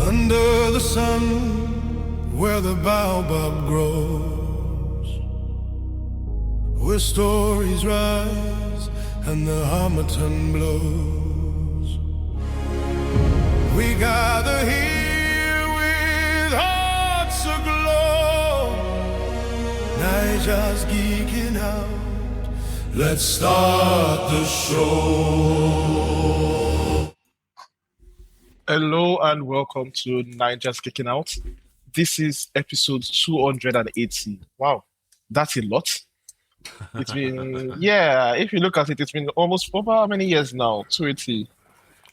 Under the sun, where the baobab grows, where stories rise and the harmattan blows, we gather here with hearts aglow. Nigel's geeking out. Let's start the show. Hello and welcome to Nigel's Kicking Out. This is episode 280. Wow, that's a lot. It's been, if you look at it, it's been almost over how many years now? 280.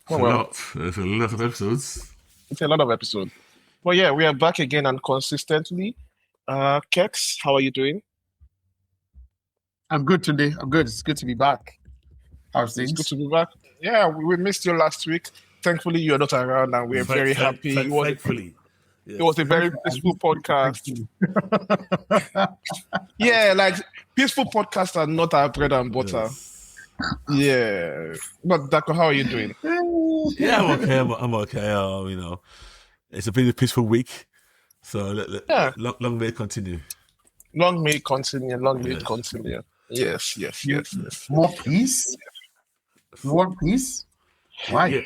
Oh, well. There's a lot of episodes. It's a lot of episodes. But yeah, we are back again and consistently. Kex, how are you doing? I'm good today. I'm good. It's good to be back. How's things? It's good to be back. Yeah, we missed you last week. Thankfully, you're not around, and we're very happy. Thankfully. It was a very peaceful podcast. Yeah, like peaceful podcasts are not our bread and butter. Yes. Yeah. But Dako, how are you doing? Yeah, I'm okay. I'm okay. It's a pretty peaceful week. So long may it continue. Long may it continue. Long may it continue. Yes. More peace? You want peace? Why? Yeah.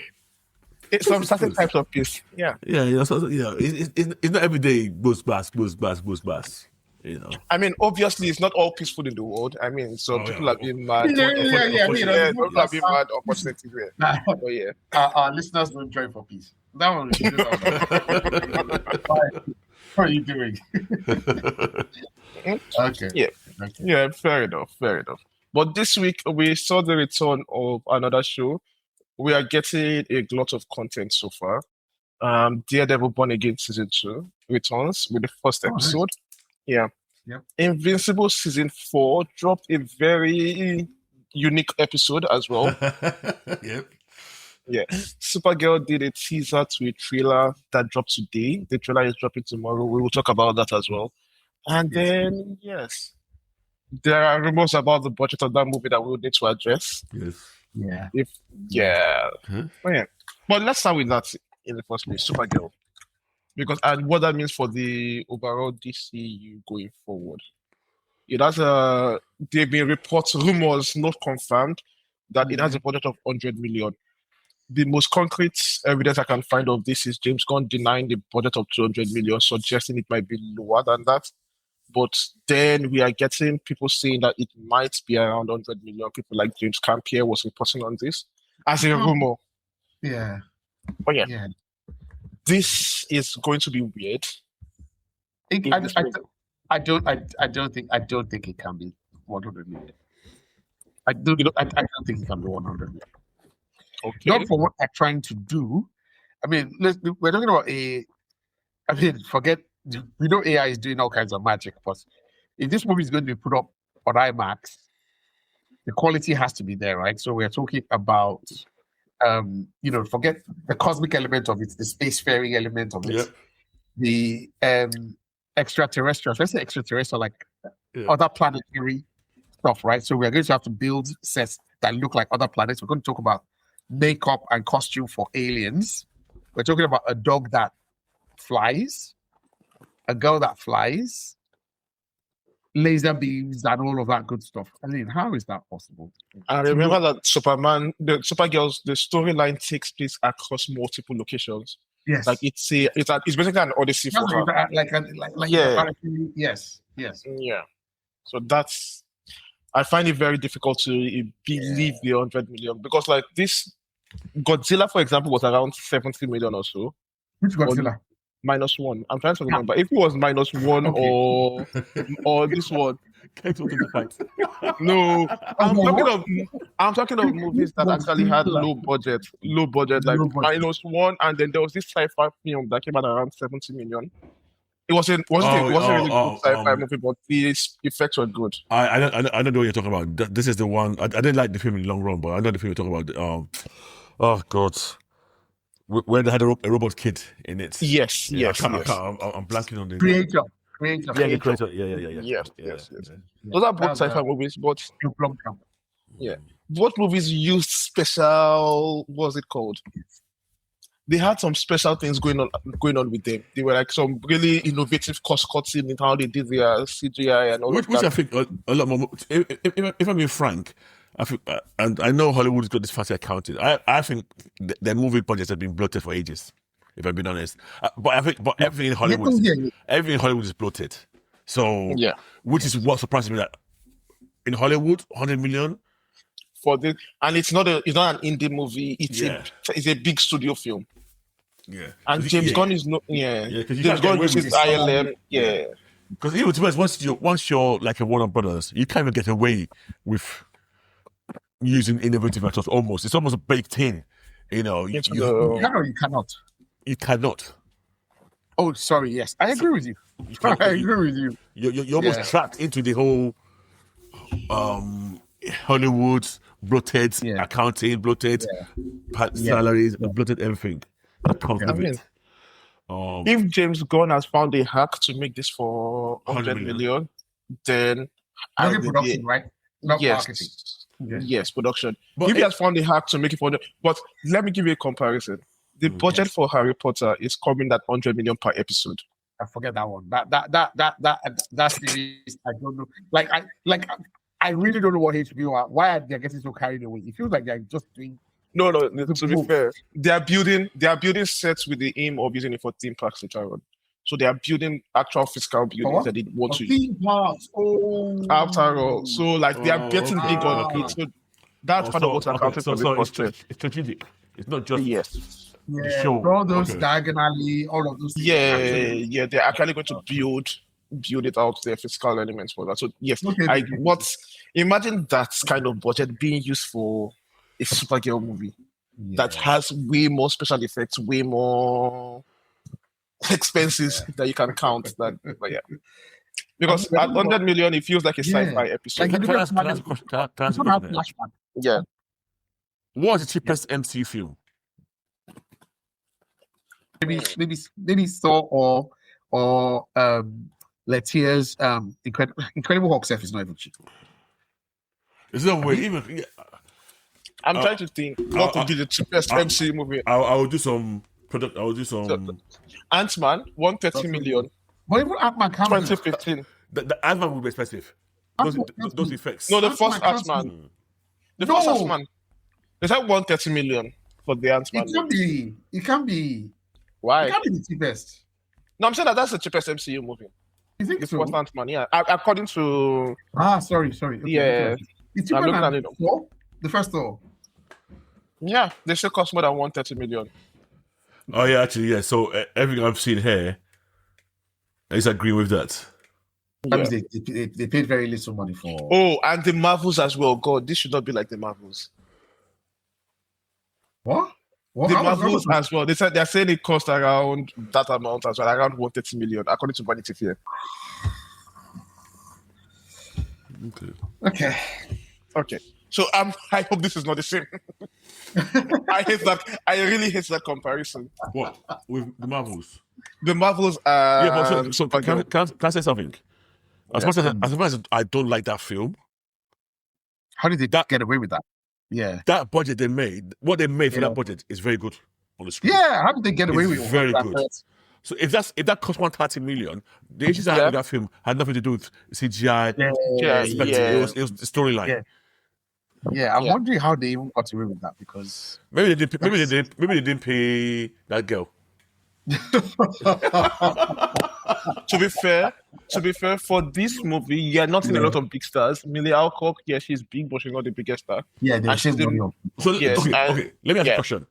It's some certain types of peace. Yeah. It's not every day boost bass. I mean, obviously, it's not all peaceful in the world. I mean, people are being mad. People are being mad, unfortunately. But yeah. Our listeners don't join for peace. That one. What are you doing? Okay. Yeah, fair enough. But this week, we saw the return of another show. We are getting a lot of content so far. Daredevil Born Again Season 2 returns with the first episode. Yeah. Yep. Invincible Season 4 dropped a very unique episode as well. Yep. Yeah. Supergirl did a teaser to a trailer that dropped today. The trailer is dropping tomorrow. We will talk about that as well. And then, there are rumors about the budget of that movie that we will need to address. Yes. Yeah. But let's start with that in the first place, Supergirl, and what that means for the overall DCU going forward. It has there've been reports, rumors, not confirmed, that it has a budget of 100 million. The most concrete evidence I can find of this is James Gunn denying the budget of 200 million, suggesting it might be lower than that. But then we are getting people saying that it might be around 100 million. People like James Campier was reporting on this as a rumor. Yeah. But this is going to be weird. I don't think it can be 100 million. I don't think it can be 100 million. Okay. Not for what they're trying to do. I mean, we're talking about forget. We know AI is doing all kinds of magic, but if this movie is going to be put up on IMAX, the quality has to be there, right? So we're talking about, forget the cosmic element of it, the spacefaring element of it, the extraterrestrial, let's say extraterrestrial, like other planetary stuff, right? So we're going to have to build sets that look like other planets. We're going to talk about makeup and costume for aliens. We're talking about a dog that flies, a girl that flies, laser beams, and all of that good stuff. I mean, how is that possible? I remember that Supergirl's, the storyline takes place across multiple locations. Yes, like it's basically an odyssey for her. Yes. Yeah. So I find it very difficult to believe the 100 million because, like, this Godzilla, for example, was around 70 million or so. Which Godzilla? -1. I'm trying to remember if it was -1 or this one. No, I'm talking of movies that actually had low budget, like -1, and then there was this sci-fi film that came out around 70 million. It wasn't a really good sci-fi movie, but the effects were good. I don't know what you're talking about. This is the one. I didn't like the film in the long run, but I know the film you're talking about. Oh God. Where they had a robot kid in it. Yes. I'm blanking on the creator. Yeah. Yes. Those are both sci-fi movies, but both movies used special. What's it called? they had some special things going on with them. They were like some really innovative cost cutting in how they did their CGI and all Which of that. I think a lot more. If I'm being frank, I think, and I know Hollywood's got this fancy accounting. I think their movie budgets have been bloated for ages. If I'm being honest, but I think everything in Hollywood is bloated. So Yeah. which is what surprises me that in Hollywood, 100 million. For this, and it's not an indie movie. It's a big studio film. Yeah, And James Gunn is not. James Gunn uses ILM. Yeah, because even to be honest, once you're like a Warner Brothers, you can't even get away with using innovative actors. It's almost baked in. You know, you cannot. You cannot. Oh, sorry. Yes, I agree with you. I agree with you. You're almost trapped into the whole Hollywood bloated accounting, bloated salaries, bloated everything that comes with it. If James Gunn has found a hack to make this for 100 million, then production, right? Not marketing. Yes, production. But if he has found a hack to make it for but let me give you a comparison. The budget for Harry Potter is coming at 100 million per episode. I forget that one. That series, I don't know. I really don't know what HBO are. Why are they getting so carried away? It feels like they're just doing. No. To be fair, they are building sets with the aim of using it for theme parks later on. So they are building actual physical buildings that they want to use. Theme parks. Oh. After all, so they are getting big on it. So that's part of what's accounting for the cost. It's strategic. It's not just Yeah, show. all those diagonally, all of those things. Yeah, they're actually going to build it out, their fiscal elements for that. So yes, imagine that kind of budget being used for a Supergirl movie that has way more special effects, way more expenses that you can count. But because at 100 million, it feels like a sci-fi episode. Can I ask a question? Yeah. What is the cheapest MCU film? Maybe Thor or Letier's Incredible Hulk stuff is not even cheap. There's no way. Even I'm trying to think what would be the cheapest MCU movie. I will do some product. I will do some. Ant-Man, 130 million. But even Ant-Man 2015. The Ant-Man will be expensive. Those effects. No, the first Ant-Man. First Ant-Man. They said 130 million for the Ant-Man. It can't be. Why? It can't be the cheapest. No, I'm saying that's the cheapest MCU movie. You think so? First Ant-Man, yeah. According to... sorry. Okay, yeah. It's cheaper than Thor? The first Thor? Yeah, they still cost more than 130 million. Oh, yeah, actually, yeah. So everything I've seen here is agreeing with that. That means they paid very little money for... Oh, and the Marvels as well. God, this should not be like the Marvels. What? The Marvels as well. They're saying it cost around that amount as well, around 130 million, according to Vanity Fair. Okay. So I hope this is not the same. I hate that. I really hate that comparison. What with the Marvels? The Marvels. Can I say something? As much as I don't like that film, how did they get away with that? Yeah, that budget they made, what they made for that budget is very good on the screen. Yeah, how did they get away with it? Very good. So if that cost 130 million, the issues I had with that film had nothing to do with CGI. It was the storyline. Yeah, I'm wondering how they even got away with that because maybe they didn't pay that girl. To be fair, for this movie, you're not seeing a lot of big stars. Millie Alcock, she's big, but she's not the biggest star. Yeah, she's the So okay. Let me ask you a question: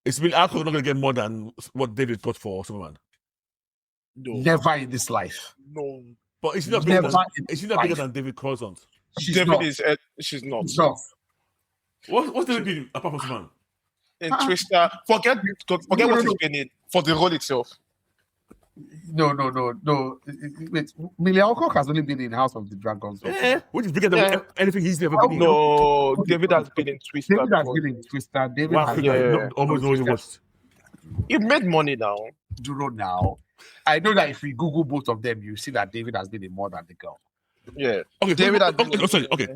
is Millie Alcock not going to get more than what David got for Superman? No. Never in this life. No. But is she not bigger than David Coulson? She's not. What's David doing apart from Superman? And Twister, forget what he's been in for the role itself. No. Wait, Millie Alcock has only been in House of the Dragons. Which is bigger than anything he's ever been in. No, David has been in Twister. Almost always watched. It made money now. Now. I know that if we Google both of them, you see that David has been in more than the girl. Yeah. Okay, David has been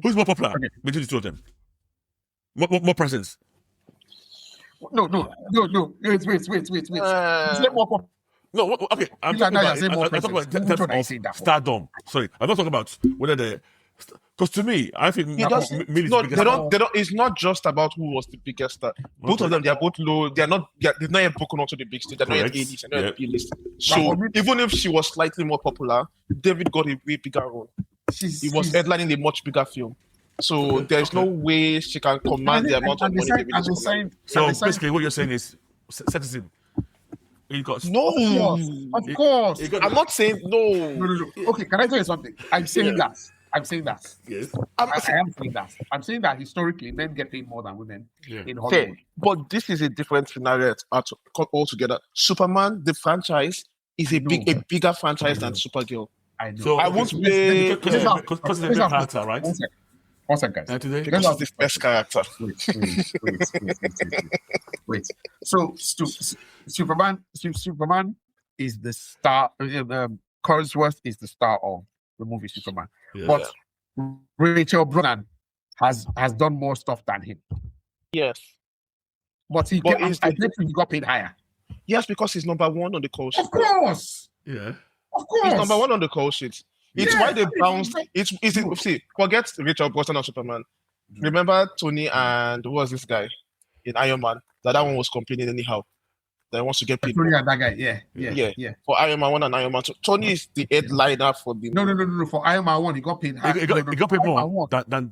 who's more popular between the two of them? More presence. No. Wait. He's more popular. No, okay. I'm These are talking now about, you're saying more I'm talking about presence. terms Which one are you of saying that for? stardom. Sorry, I'm not talking about whether the. Because to me, I think He does, Millie is no, the they biggest don't. They don't. It's not just about who was the biggest star. Both of them, they are both low. They're not yet broken onto the big stage. They're not yet Correct. A-list. They're not yet Yeah. B-list. So even if she was slightly more popular, David got a way bigger role. He was headlining a much bigger film. So there's no way she can command the amount of money David is commanding. So basically, what you're saying is sexism. He got No, Of course. he got- I'm not saying no. No. Okay, can I tell you something? I'm saying that. Yes. I am saying that. I'm saying that historically, men get paid more than women in Hollywood. Okay, but this is a different scenario altogether. Superman, the franchise, is a bigger franchise than Supergirl. I know. So I won't say because it's a big character, right? One second, guys. And today, because it's the best character. Wait. So Superman is the star. Cogsworth is the star of the movie Superman, but Rachel Brosnan has done more stuff than him. Yes. But I bet he got paid higher. Yes, because he's number one on the call sheet. Of course. Yeah. Of course. He's number one on the call sheet. It's why they bounced. See, forget Rachel Brosnan and Superman. Remember Tony and who was this guy in Iron Man? That one was complaining anyhow. That wants to get paid. Tony and that guy, yeah. For Iron Man 1 and Iron Man 2. Tony is the headliner for the. No. For Iron Man 1, he got paid higher. He got paid more than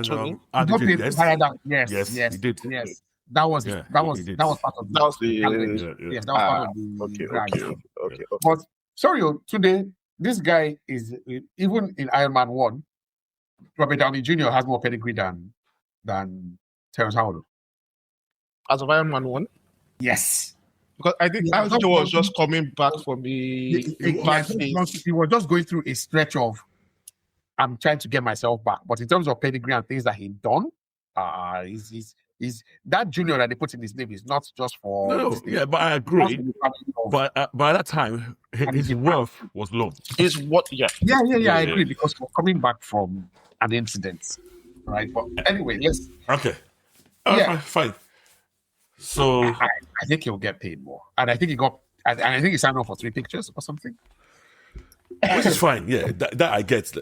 Tony? He got paid higher than yes, he did. Yes. That was part of the. That was the. Yes, that was part of the. Okay. But sorry, today this guy is even in Iron Man 1. Robert Downey Jr. has more pedigree than Terrence Howard. As of Iron Man 1? Yes. Because I think Andrew was just coming back from the he was just going through a stretch of I'm trying to get myself back. But in terms of pedigree and things that he done, he's that junior that they put in his name is not just for but I agree. But by that time his worth was low. Is what I agree because we're coming back from an incident. Right. But anyway, yes. Okay. Fine. So I think he'll get paid more, and I think he signed on for 3 pictures or something, which is fine. Yeah, that I get.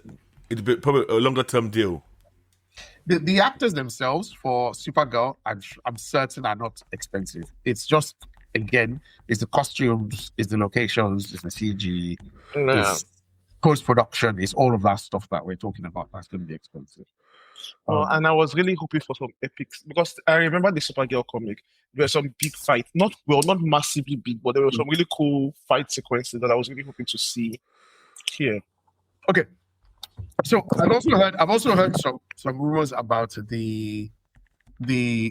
It'll be probably a longer term deal. The actors themselves for Supergirl, I'm certain, are not expensive. It's just again, it's the costumes, it's the locations, it's the CG, it's post production, it's all of that stuff that we're talking about. That's going to be expensive. And I was really hoping for some epics because I remember the Supergirl comic. There were some big fights, not massively big, but there were some really cool fight sequences that I was really hoping to see here. Okay, so I've also heard some rumors about the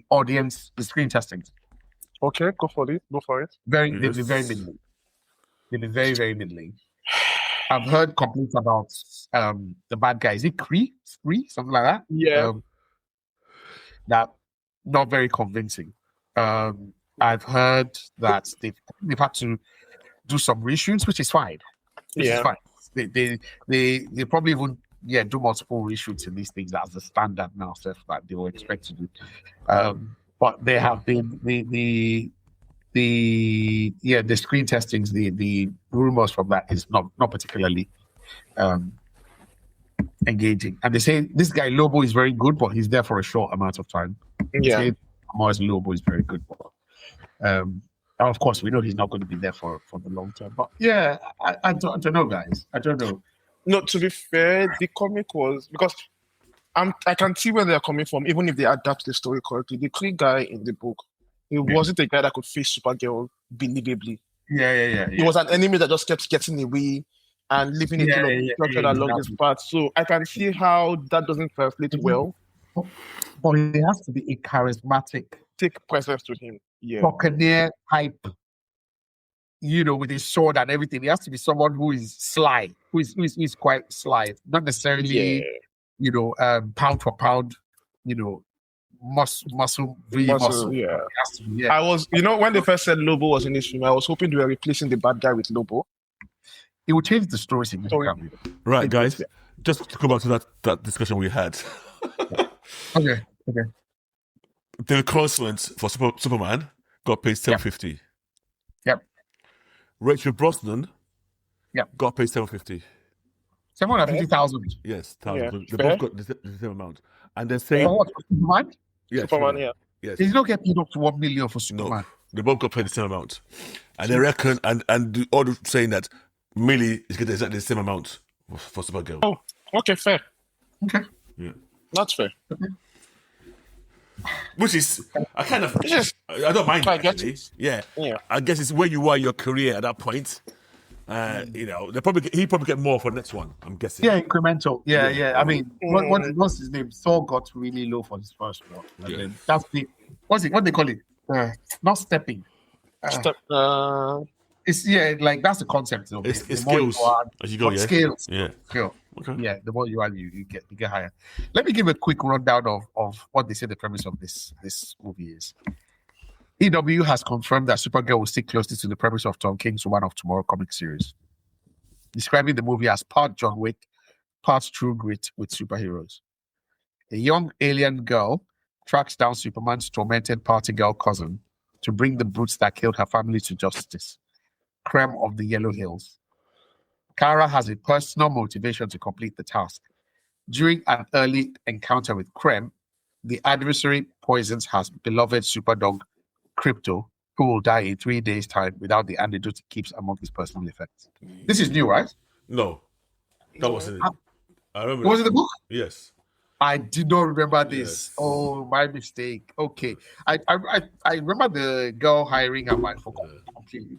audience, the screen testings. Okay, go for it. They've been very middling. They've been very, very middling. I've heard complaints about the bad guy. Is it Kree? Something like that? Yeah. That not very convincing. I've heard that they've had to do some reshoots, which is fine. Is fine. They probably even do multiple reshoots in these things. That's the standard now stuff that they will expect to do. But there have been the screen testings, the rumors from that is not particularly engaging. And they say this guy Lobo is very good, but he's there for a short amount of time. Yeah. Morris Lobo is very good, but and of course we know he's not going to be there for the long term. But yeah, I don't know, guys. I don't know. No, to be fair, the comic was because I can see where they're coming from, even if they adapt the story correctly. The Kree guy in the book, he wasn't a guy that could face Supergirl believably. Yeah. He was an enemy that just kept getting away and leaving it along his path. So I can see how that doesn't translate well. But he has to be a charismatic, take presence to him. Yeah. Buccaneer type, with his sword and everything. He has to be someone who is sly, who is quite sly, not necessarily, pound for pound, muscle. Yeah. I was, when they first said Lobo was in this film, I was hoping they were replacing the bad guy with Lobo. It would change the story significantly. Right, guys. Just to go back to that discussion we had. Okay. The consequence for Superman got paid $750. Yep. Rachel Brosnan Yep. got paid $750. 750,000. Yes, Yeah, thousand. They fair. both got the same amount. And they're saying, For what? For Superman? yeah, Superman, yeah. Yes. They don't get paid up to 1 million for No, Superman. they both got paid the same amount. And they reckon, and all saying that Millie is getting exactly the same amount for Supergirl. Oh, okay, fair. Okay. Yeah. That's fair. Which is, I kind of, Yes. I don't mind I get actually. it. Yeah. Yeah. I guess it's where you are in your career at that point. You know, he probably get more for the next one, I'm guessing. Yeah, incremental. Yeah. I mean, what's his name? Thor got really low for his first one. And Yeah. then that's the what they call it? Not stepping. Step, It's like that's the concept. Though. It's The more you skills add, as you go, yeah. Scales. Yeah. Skill. Okay. Yeah, the more you add, you get higher. Let me give a quick rundown of what they say the premise of this movie is. EW has confirmed that Supergirl will stick closely to the premise of Tom King's Woman of Tomorrow comic series, describing the movie as part John Wick, part True Grit with superheroes. A young alien girl tracks down Superman's tormented party girl cousin to bring the brutes that killed her family to justice. Creme of the Yellow Hills. Kara has a personal motivation to complete the task. During an early encounter with Creme, the adversary poisons her beloved superdog, Crypto, who will die in 3 days' time without the antidote he keeps among his personal effects. This is new, right? No. That wasn't it. I remember. Was it the book? Yes. I did not remember this. Yes. Oh, my mistake. Okay. I remember the girl hiring her, I forgot completely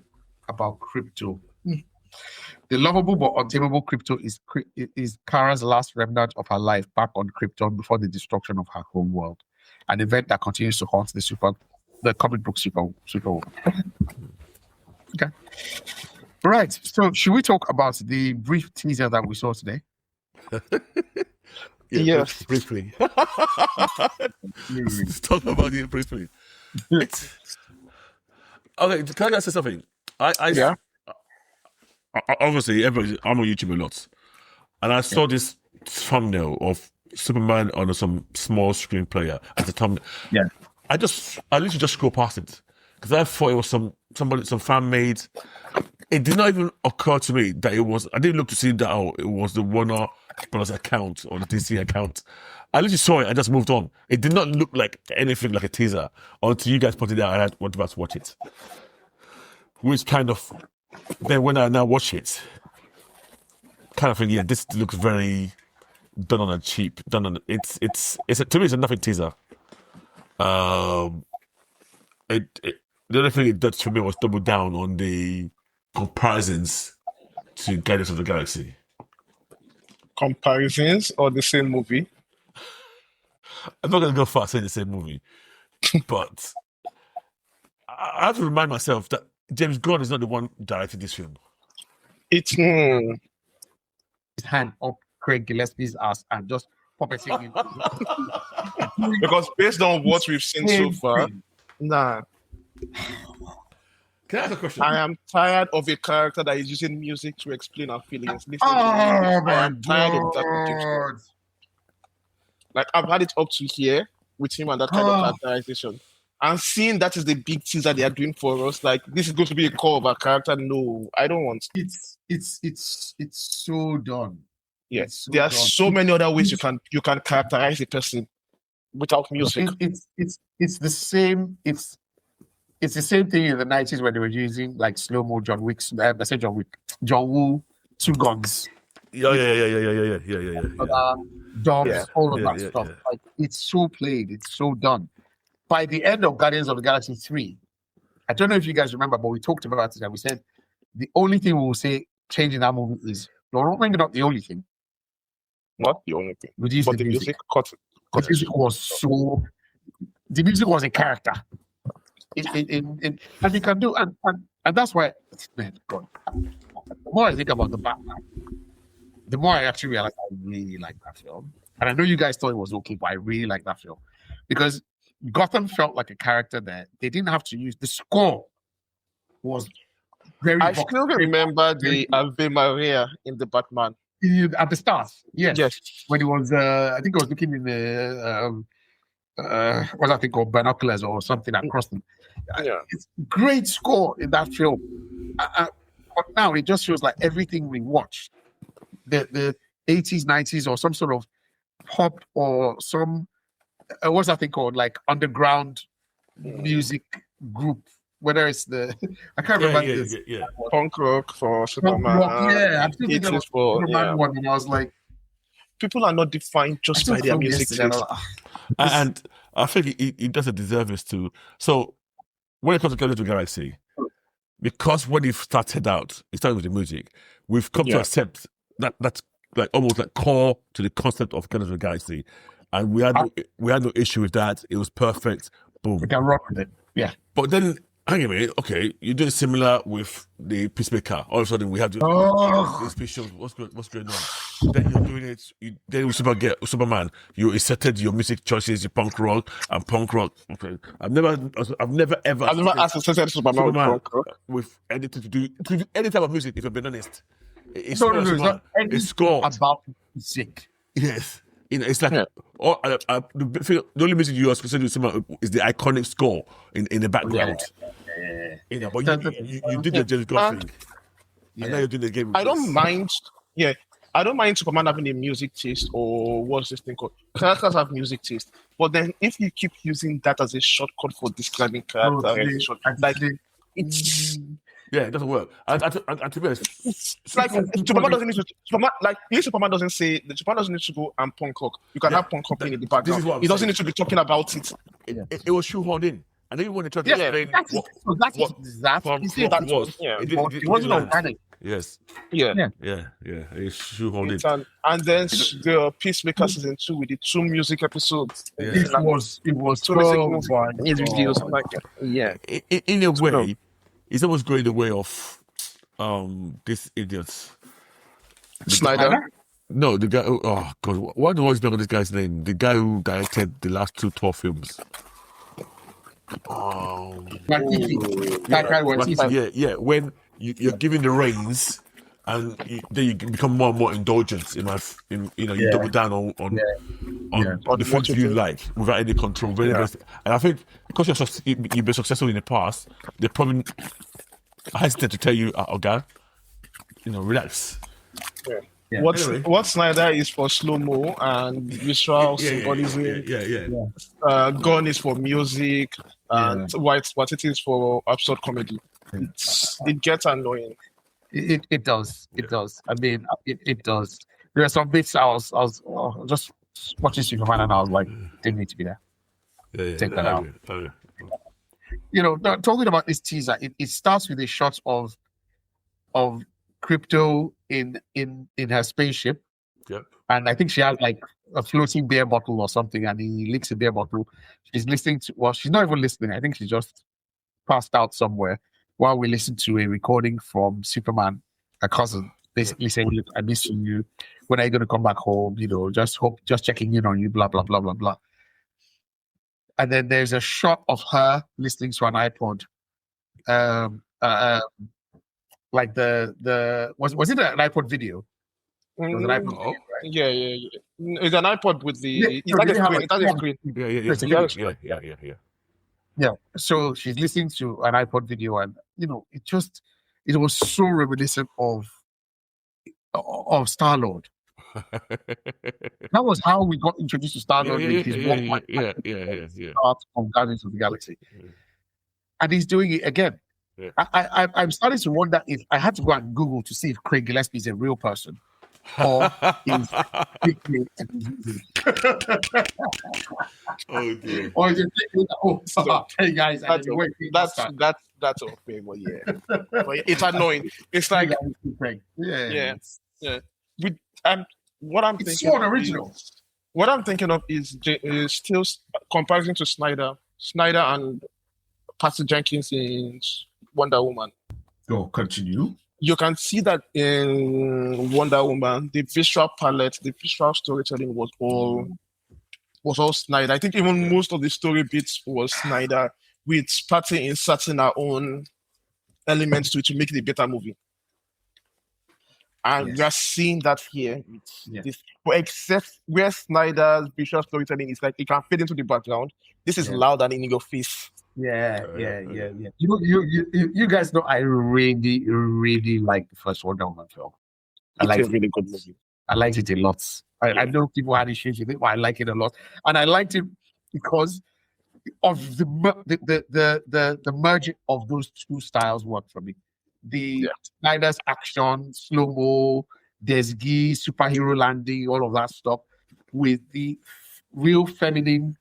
about Crypto. The lovable but untamable Crypto is Kara's last remnant of her life back on Krypton before the destruction of her home world. An event that continues to haunt the comic book Superwoman. Okay. Right. So should we talk about the brief teaser that we saw today? Yes. Briefly. Let's talk about it briefly. Okay, can I say something? Yeah. Obviously, I'm on YouTube a lot, and I saw this thumbnail of Superman on some small screen player as a thumbnail. Yeah. I literally just scrolled past it because I thought it was some fan made. It did not even occur to me that it was. I didn't look to see that it was the Warner Brothers account or the DC account. I literally saw it. I just moved on. It did not look like anything like a teaser until you guys pointed it out. And I went about to watch it, which kind of. Then when I now watch it, kind of think, yeah, this looks very done on a cheap. Done on it's to me it's a nothing teaser. The only thing it did for me was double down on the comparisons to Guardians of the Galaxy. Comparisons or the same movie? I'm not gonna go far saying the same movie, but I have to remind myself that James Gunn is not the one directing this film. It's His hand up Craig Gillespie's ass and just puppeting him. because based on what we've seen so far, nah. Can I ask a question? I am tired of a character that is using music to explain our feelings. Listen to Oh me. I my am tired of that with James Gunn. God. Like I've had it up to here with him and that kind of characterization. And seeing that is the big teaser they are doing for us, like this is going to be a core of our character. No, I don't want. It's so done. Yes, It's so there are done. so many other ways you can characterize a person without music. It's the same. It's the same thing in the 90s when they were using like slow-mo John Wick's John Woo, two guns, Yeah. dogs, Yeah. all of Yeah, that yeah, stuff. yeah. Like it's so played, it's so done. By the end of Guardians of the Galaxy 3, I don't know if you guys remember, but we talked about it and we said the only thing we will say changing that movie is maybe not the only thing. Not the only thing. Reduce But the the music. music cut. The music was a character. And you can do and that's why, man, God. The more I think about the Batman, the more I actually realize I really like that film. And I know you guys thought it was okay, but I really like that film because Gotham felt like a character that they didn't have to use. The score was very. I still remember the Ave Maria in the Batman. At the start, yes. Yes. When he was, I think I was looking in the what's that thing called, binoculars or something across them. Yeah. It's great score in that film. But now it just feels like everything we watch, the 80s, 90s, or some sort of pop or some what's that thing called, like underground music group, whether it's the I can't remember this. Punk rock for Superman. I'm still thinking of Superman one, and I was like, people are not defined just by their music taste. And I think he does a disservice to. So when it comes to Guardians of the Galaxy, because when he started out, he started with the music. We've come to accept that that's like almost like core to the concept of Guardians of the Galaxy, and we had no issue with that. It was perfect. Boom. We can rock with it. Yeah. But then, hang on a minute. Okay, you're doing similar with the Peacemaker. All of a sudden, we have to. These pictures. What's going on? Then you're doing it. Then with Superman, you inserted your music choices, your punk rock. Okay, I've never ever associated Superman with punk rock with anything to do any type of music. If I've been honest, it's not it's scored about music. Yes. It's like the only music you associate with Superman is the iconic score in the background. Yeah. But you did the James Gunn thing. And now you're doing the game. I don't mind. Yeah, I don't mind Superman having a music taste, or what's this thing called? Characters have music taste, but then if you keep using that as a shortcut for describing characters, it's. Yeah, it doesn't work. And to be honest, it's like Superman doesn't need to. Superman doesn't say the Superman doesn't need to go and punk rock. You can have punk rock in the background. He doesn't need to be talking about it. It was shoehorned in. And even when they tried to explain it wasn't organic. Yes. Yeah. It's shoehorned in. And then the Peacemaker season 2 with the 2 music episodes. Yeah. It was 2 music videos like that. Yeah. In a way, it's almost going the way of this idiot. Snyder? No, the guy. Oh God, why do I always remember this guy's name? The guy who directed the last 2 Thor films. Yeah. When you're giving the reins, and then you become more and more indulgent in life. You double down on the things you like without any control. And I think because you've been successful in the past, they're probably hesitant to tell you, "Okay, relax." Yeah. What Snyder is for slow-mo and visual symbolism. Gun is for music, and what it is for absurd comedy. It gets annoying. It does. It does. I mean, it does. There are some bits I was just watching Superman, and I was like, didn't need to be there. Take that out. Talking about this teaser, it starts with a shot of Crypto in her spaceship. Yep. And I think she has like a floating beer bottle or something, and he licks a beer bottle. She's listening to, well, she's not even listening. I think she just passed out somewhere while we listen to a recording from Superman, her cousin, basically saying, "Look, I miss you. When are you going to come back home? Just checking in on you, blah, blah, blah, blah, blah." And then there's a shot of her listening to an iPod. Like was it an iPod video? It was an iPod video, right? Yeah. It's an iPod with the screen. Yeah. So she's listening to an iPod video, and it was so reminiscent of Star-Lord. That was how we got introduced to Star-Lord with his start of Guardians of the Galaxy. And he's doing it again. Yeah. I'm starting to wonder if I had to go and Google to see if Craig Gillespie is a real person or is oh dear. Or is it hey guys, that's okay, but but it's annoying. It's like what I'm thinking. So original. What I'm thinking of is still comparison to Snyder and Patty Jenkins in Wonder Woman. So continue. You can see that in Wonder Woman, the visual palette, the visual storytelling was all Snyder. I think even most of the story bits was Snyder, with Patty inserting her own elements to it to make it a better movie. And Yes. we are seeing that here. With Yeah. this, but except where Snyder's visual storytelling is like it can fit into the background. This is Yeah. loud and in your face. Yeah. You know, you guys know I really like the first Wonder Woman film. I It's like a really good movie. I liked it a lot. I know people had issues with it, but I like it a lot, and I liked it because of the merging of those two styles worked for me. The Snyder's action, slow mo, Desgi, superhero landing, all of that stuff, with the real feminine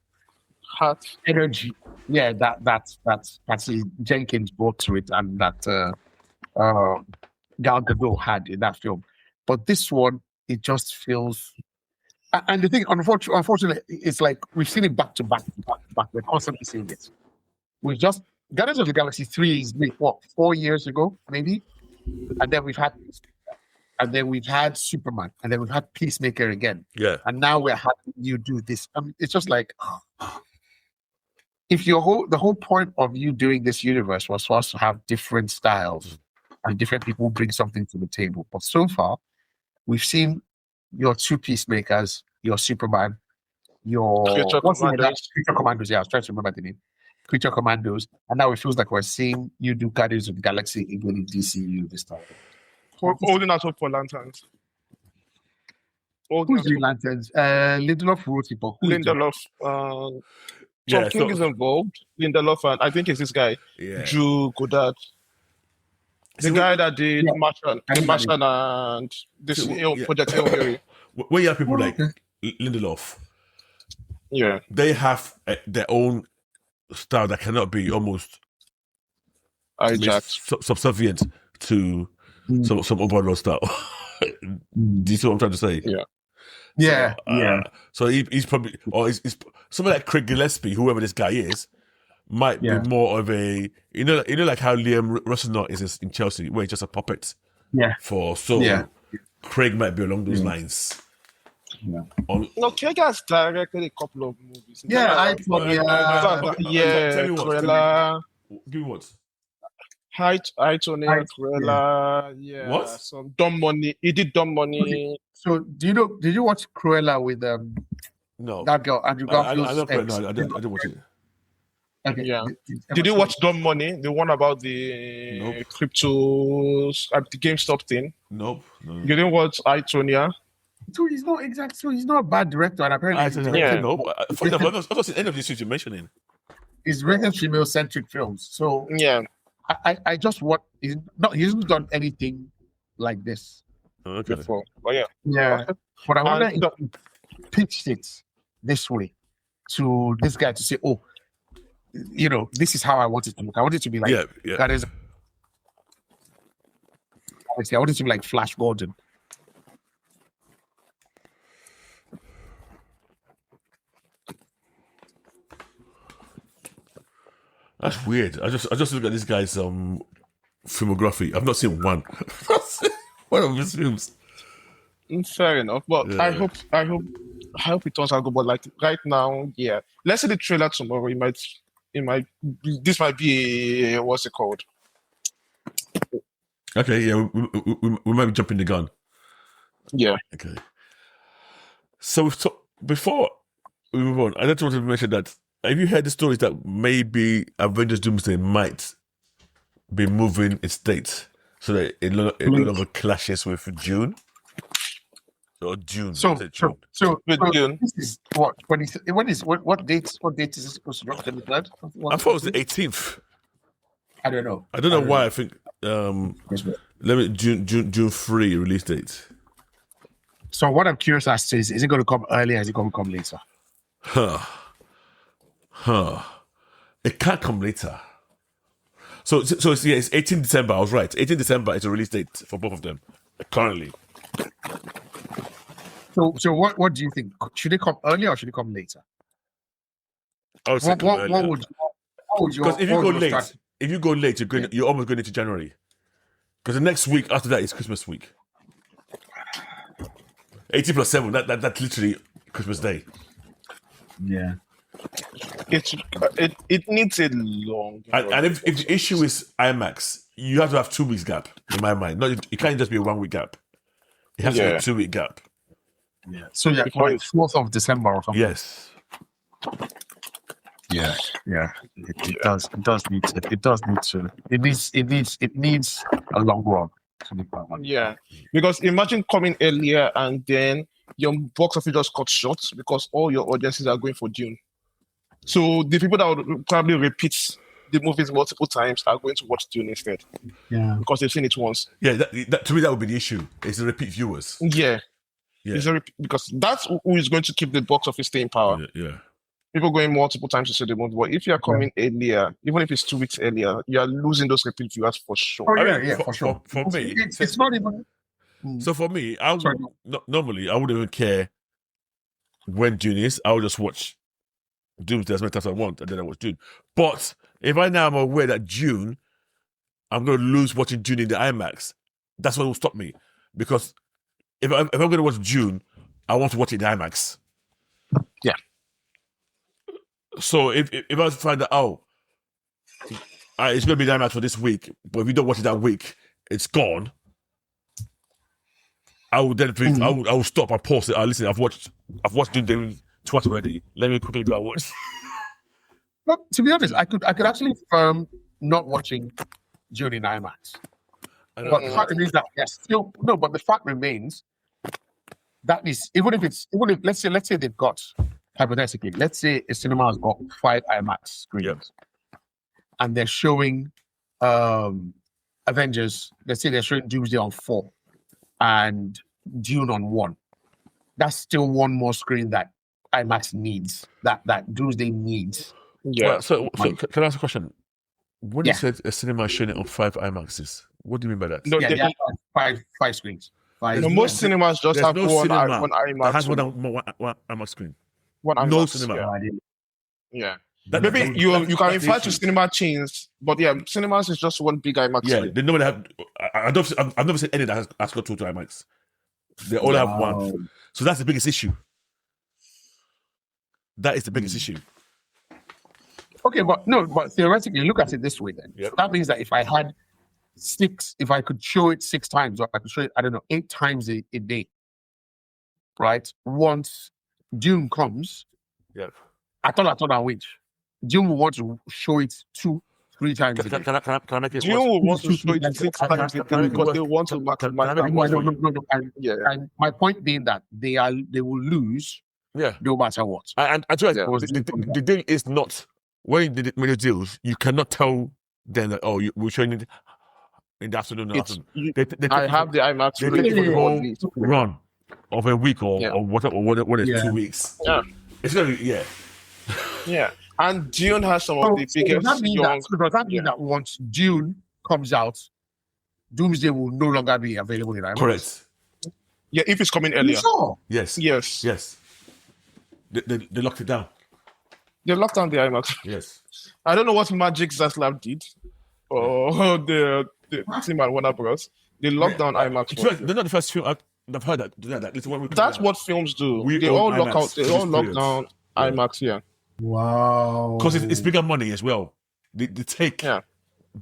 Heart. energy. Yeah, that's Jenkins brought to it, and that Gal Gadot had in that film. But this one, it just feels. And the thing, unfortunately, it's like we've seen it back to back. We're constantly seeing it. We just Guardians of the Galaxy 3 is made, what, 4 years ago, maybe? And then we've had Superman, and then we've had Peacemaker again. Yeah. And now we're having you do this. It's just like if the whole point of you doing this universe was for us to have different styles and different people bring something to the table. But so far, we've seen your two Peacemakers, your Superman, your Creature what's the name of that? Commandos. Creature Commandos. Yeah, I was trying to remember the name. Creature Commandos, and now it feels like we're seeing you do Guardians of the Galaxy in DCU this time. Holding out hope for lanterns. Who's Green Lanterns? Lindelof wrote it, but who is doing Lindelof. Yeah, King is involved. Lindelof and I think it's this guy, Yeah. Drew Goddard. The See, guy that did Yeah. Martian and this Yeah. Project Hail Mary. when you have people like Okay. Lindelof, Yeah. they have their own style that cannot be almost Hijacked. subservient to some overall style. Do you see what I'm trying to say? Yeah. Yeah, So he's probably, or he's somebody like Craig Gillespie, whoever this guy is, might Yeah. be more of a like how Liam Russell is in Chelsea, where he's just a puppet. Yeah. Yeah. Craig might be along those lines. Yeah. No, Craig has directed a couple of movies. Yeah, I Tell me what. Cruella. Give me what? Hi, Tony, Hi, Cruella. Yeah. What? Some Dumb Money. He did Dumb Money. So did you watch Cruella with No. that girl Andrew I Garfield's don't play. ex? No, I didn't watch it. Okay. Yeah. Did you watch Dumb Money? The one about the Nope. cryptos, the GameStop thing? Nope. No. You didn't watch Tonya? So he's not exact. So he's not a bad director, and apparently I said, Yeah. no. For example, I've not seen any of these things you're mentioning. he's rated female-centric films. So Yeah. I just want he hasn't done anything like this Okay. Before. But yeah. Yeah, but I wonder And if he pitched it this way to this guy to say, "Oh, this is how I want it to look. I want it to be like Yeah. that is. I want it to be like Flash Gordon." That's weird. I just look at this guy's filmography. I've not seen one. One of his films. Fair enough. But Yeah. I hope it turns out good. But like right now, yeah. Let's see the trailer tomorrow. This might be what's it called? Okay, yeah, we might be jumping the gun. Yeah. Okay. So before we move on, I just wanted to mention that, have you heard the stories that maybe Avengers Doomsday might be moving its date so that it no longer clashes with June? Or June. So With Dune. this is what what date is this supposed to drop? 23rd? I thought it was the 18th. I don't know. I don't know why I think June 3 release date. So what I'm curious as to is it going to come earlier or is it going to come later? It can't come later. So it's 18 December. I was right. 18 December is a release date for both of them currently. So what do you think? Should it come earlier or should it come later? I would say come earlier. What would you? Because if you go late, you're almost going into January. Because the next week after that is Christmas week. 18 plus 7, that's literally Christmas Day. Yeah. It needs a long. And if the issue is IMAX, you have to have 2 weeks gap, in my mind. It can't just be a 1 week gap. It has to be Yeah. a 2 week gap. Yeah. So yeah, Before like 4th of December or something. Yes. Yeah. It does. It does need to. It does need to. It needs a long run to be quite honest. Yeah, because imagine coming earlier and then your box office just cut short because all your audiences are going for Dune. So the people that would probably repeat the movies multiple times are going to watch Dune instead Yeah. because they've seen it once. Yeah, that to me that would be the issue. It's the repeat viewers. Yeah, Yeah. It's because that's who is going to keep the box office staying power. Yeah. People going multiple times to see the movie. But if you are coming earlier, even if it's 2 weeks earlier, you are losing those repeat viewers for sure. Oh I mean, yeah, for sure. For me, It's not even. so for me, I Sorry. would normally I wouldn't even care when Dune is. I would just watch Doomsday as many times as I want, and then I watch Dune. But if I now am aware that Dune, I'm going to lose watching Dune in the IMAX, that's what will stop me. Because if I'm going to watch Dune, I want to watch it in the IMAX. Yeah. So if I was to find out, it's going to be the IMAX for this week, but if you don't watch it that week, it's gone. I would then I will stop. I pause it. Listen. I've watched Dune twice already. Let me quickly go and watch. But to be honest, I could actually firm not watching Dune in IMAX. But the fact remains that but the fact remains that is even if let's say they've got hypothetically, let's say a cinema has got 5 IMAX screens and they're showing Avengers, let's say they're showing Doomsday on 4 and Dune on 1. That's still one more screen that IMAX needs, that Doomsday needs. Yeah. Well, so can I ask a question? When you said a cinema is showing it on 5 IMAXs, what do you mean by that? No, Yeah, they have five screens. most cinemas just There's have no one cinema IMAX. that has one IMAX screen. One IMAX, No cinema. Yeah. Maybe You can refer to cinema chains, but yeah, cinemas is just one big IMAX. Yeah, screen. they normally have. I've never seen any that has got two IMAX. They all have one. So that's the biggest issue. That is the biggest issue. Okay, but theoretically, look at it this way then. Yep. That means that if I had 6, if I could show it 6 times, or I could show it, 8 times a day, right? Once Dune comes, I thought which Dune will want to show it 2-3 times a day. Can I make it? Dune will want to show it 6 times a day because they want to maximize. And my point being that they will lose no matter what. And the deal is not when you make the deals, you cannot tell them that we're showing it in the afternoon. I have the IMAX. They take it for the whole run of a week or what is 2 weeks. Yeah, it's gonna be yeah. And Dune has some of the biggest. Does that mean that once Dune comes out, Doomsday will no longer be available in IMAX? Correct. Yeah, if it's coming earlier. Sure. Yes. They locked it down. They locked down the IMAX. Yes. I don't know what Magic Zaslav did, or the team at Warner Bros. They locked down IMAX. They're not the first film I've heard that. That's what films do. They all lock out. They all lock down IMAX. Yeah. Wow. Because it's bigger money as well. The take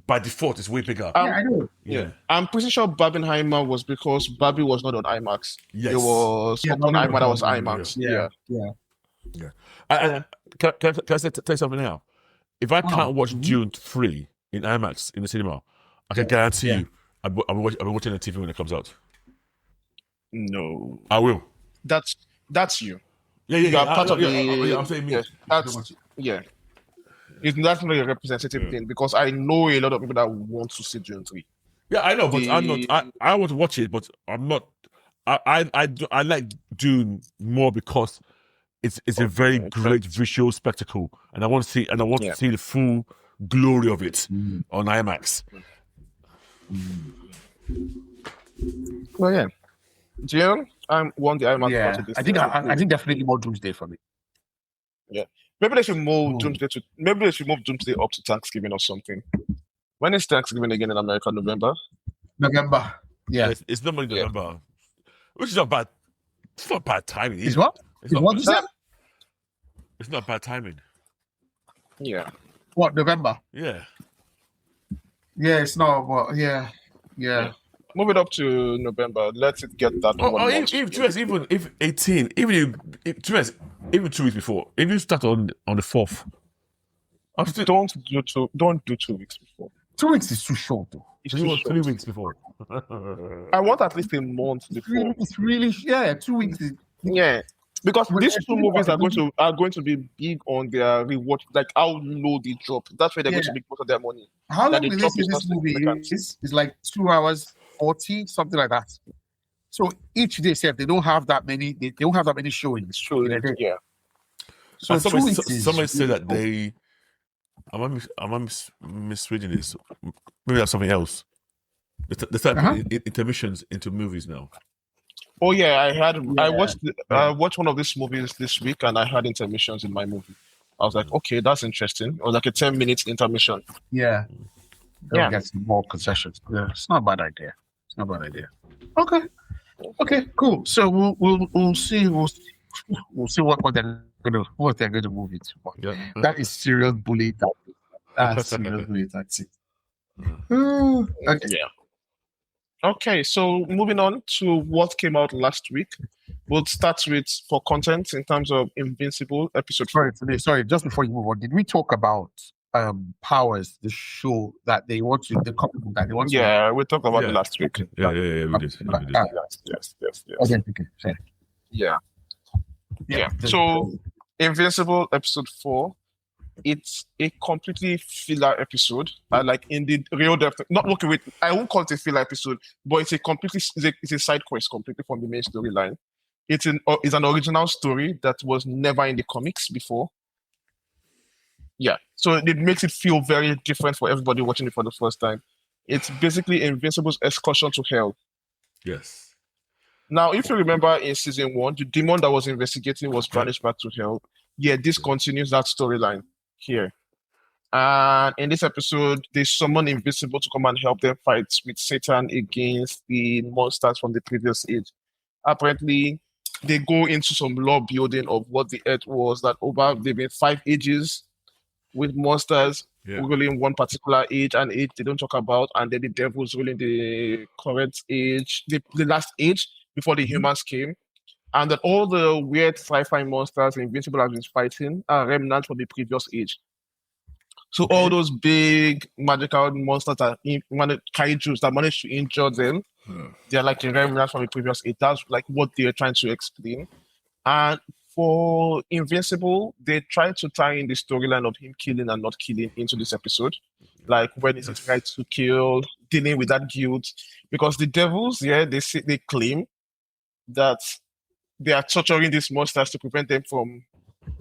by default is way bigger. I know. Yeah. I'm pretty sure Barbenheimer was because Barbie was not on IMAX. Yes. It was Oppenheimer that was IMAX. Yeah. And can I tell you something now? If I can't watch Dune 3 in IMAX in the cinema, I can guarantee you I'll be watching the TV when it comes out. No. I will. That's you. Yeah. You are part of the. I'm saying me. That's that's not a representative thing because I know a lot of people that want to see Dune 3. Yeah, I know, but I'm not. I want to watch it, but I'm not. I like Dune more because it's a very great visual spectacle, and I want to see to see the full glory of it on IMAX. Well, yeah, Dune. I won the IMAX. Yeah, part of this I think definitely more Doomsday for me. Yeah, maybe they should move Doomsday Doomsday up to Thanksgiving or something. When is Thanksgiving again in America? November. Yeah, it's normally November, which is not bad. It's not bad timing. Is what? It's not What bad. is that? It's not bad timing. Yeah. What, November? Yeah. Yeah, it's not. Well, yeah. Move it up to November. Let it get that Or 1 month. even if 18, even 2 weeks before, if you start on the 4th, I'm still Don't do 2 weeks before. 2 weeks is too short, though. It's too short. 3 weeks before. I want at least a month before. It's really, 2 weeks is. Yeah, because Well, these I two think movies what- are going to be big on their rewatch, like how low they drop. That's where they're going to make most of their money. How that long the did they drop say is not this movie significant. is? Like 2 hours 40, something like that. So each day, say, they don't have that many. They don't have that many showings. True, in a day. yeah. So And 2 somebody, weeks is somebody said that really they. Am I misreading this? Maybe that's something else. They start intermissions into movies now. Oh yeah, I watched one of these movies this week, and I had intermissions in my movie. I was like, okay, that's interesting. It was like a 10-minute intermission. Yeah. Yeah. Get some more concessions. Yeah, it's not a bad idea. Okay. Okay, cool. So we'll see what they're going to move it to. Yeah. That is serious bully tactics. That's serious bully tactics. Okay. Yeah. Okay, so moving on to what came out last week. We'll start with for content in terms of Invincible episode 4. Sorry, just before you move on, did we talk about Powers, the show that they want to, the couple that they want to? Yeah, we talked about it last week. Yeah, we did. Yes. Okay, sorry. Yeah. So Invincible episode 4, it's a completely filler episode. Like in the real depth, not working with. I won't call it a filler episode, but it's a side quest completely from the main storyline. It's an original story that was never in the comics before. Yeah, so it makes it feel very different for everybody watching it for the first time. It's basically Invincible's excursion to hell. Yes. Now, if you remember in season 1, the demon that was investigating was banished back to hell. Yeah, this continues that storyline here. And in this episode, they summon Invincible to come and help them fight with Satan against the monsters from the previous age. Apparently, they go into some lore building of what the Earth was, that they've been 5 ages with monsters ruling one particular age, and age they don't talk about, and then the devils ruling the current age, the last age before the humans came, and that all the weird sci-fi monsters Invincible has been fighting are remnants from the previous age. So all those big magical monsters kaijus that managed to injure them, they're like the remnants from the previous age. That's like what they're trying to explain. And for Invincible, they try to tie in the storyline of him killing and not killing into this episode. Like, when is it right to kill, dealing with that guilt. Because the devils, they claim that they are torturing these monsters to prevent them from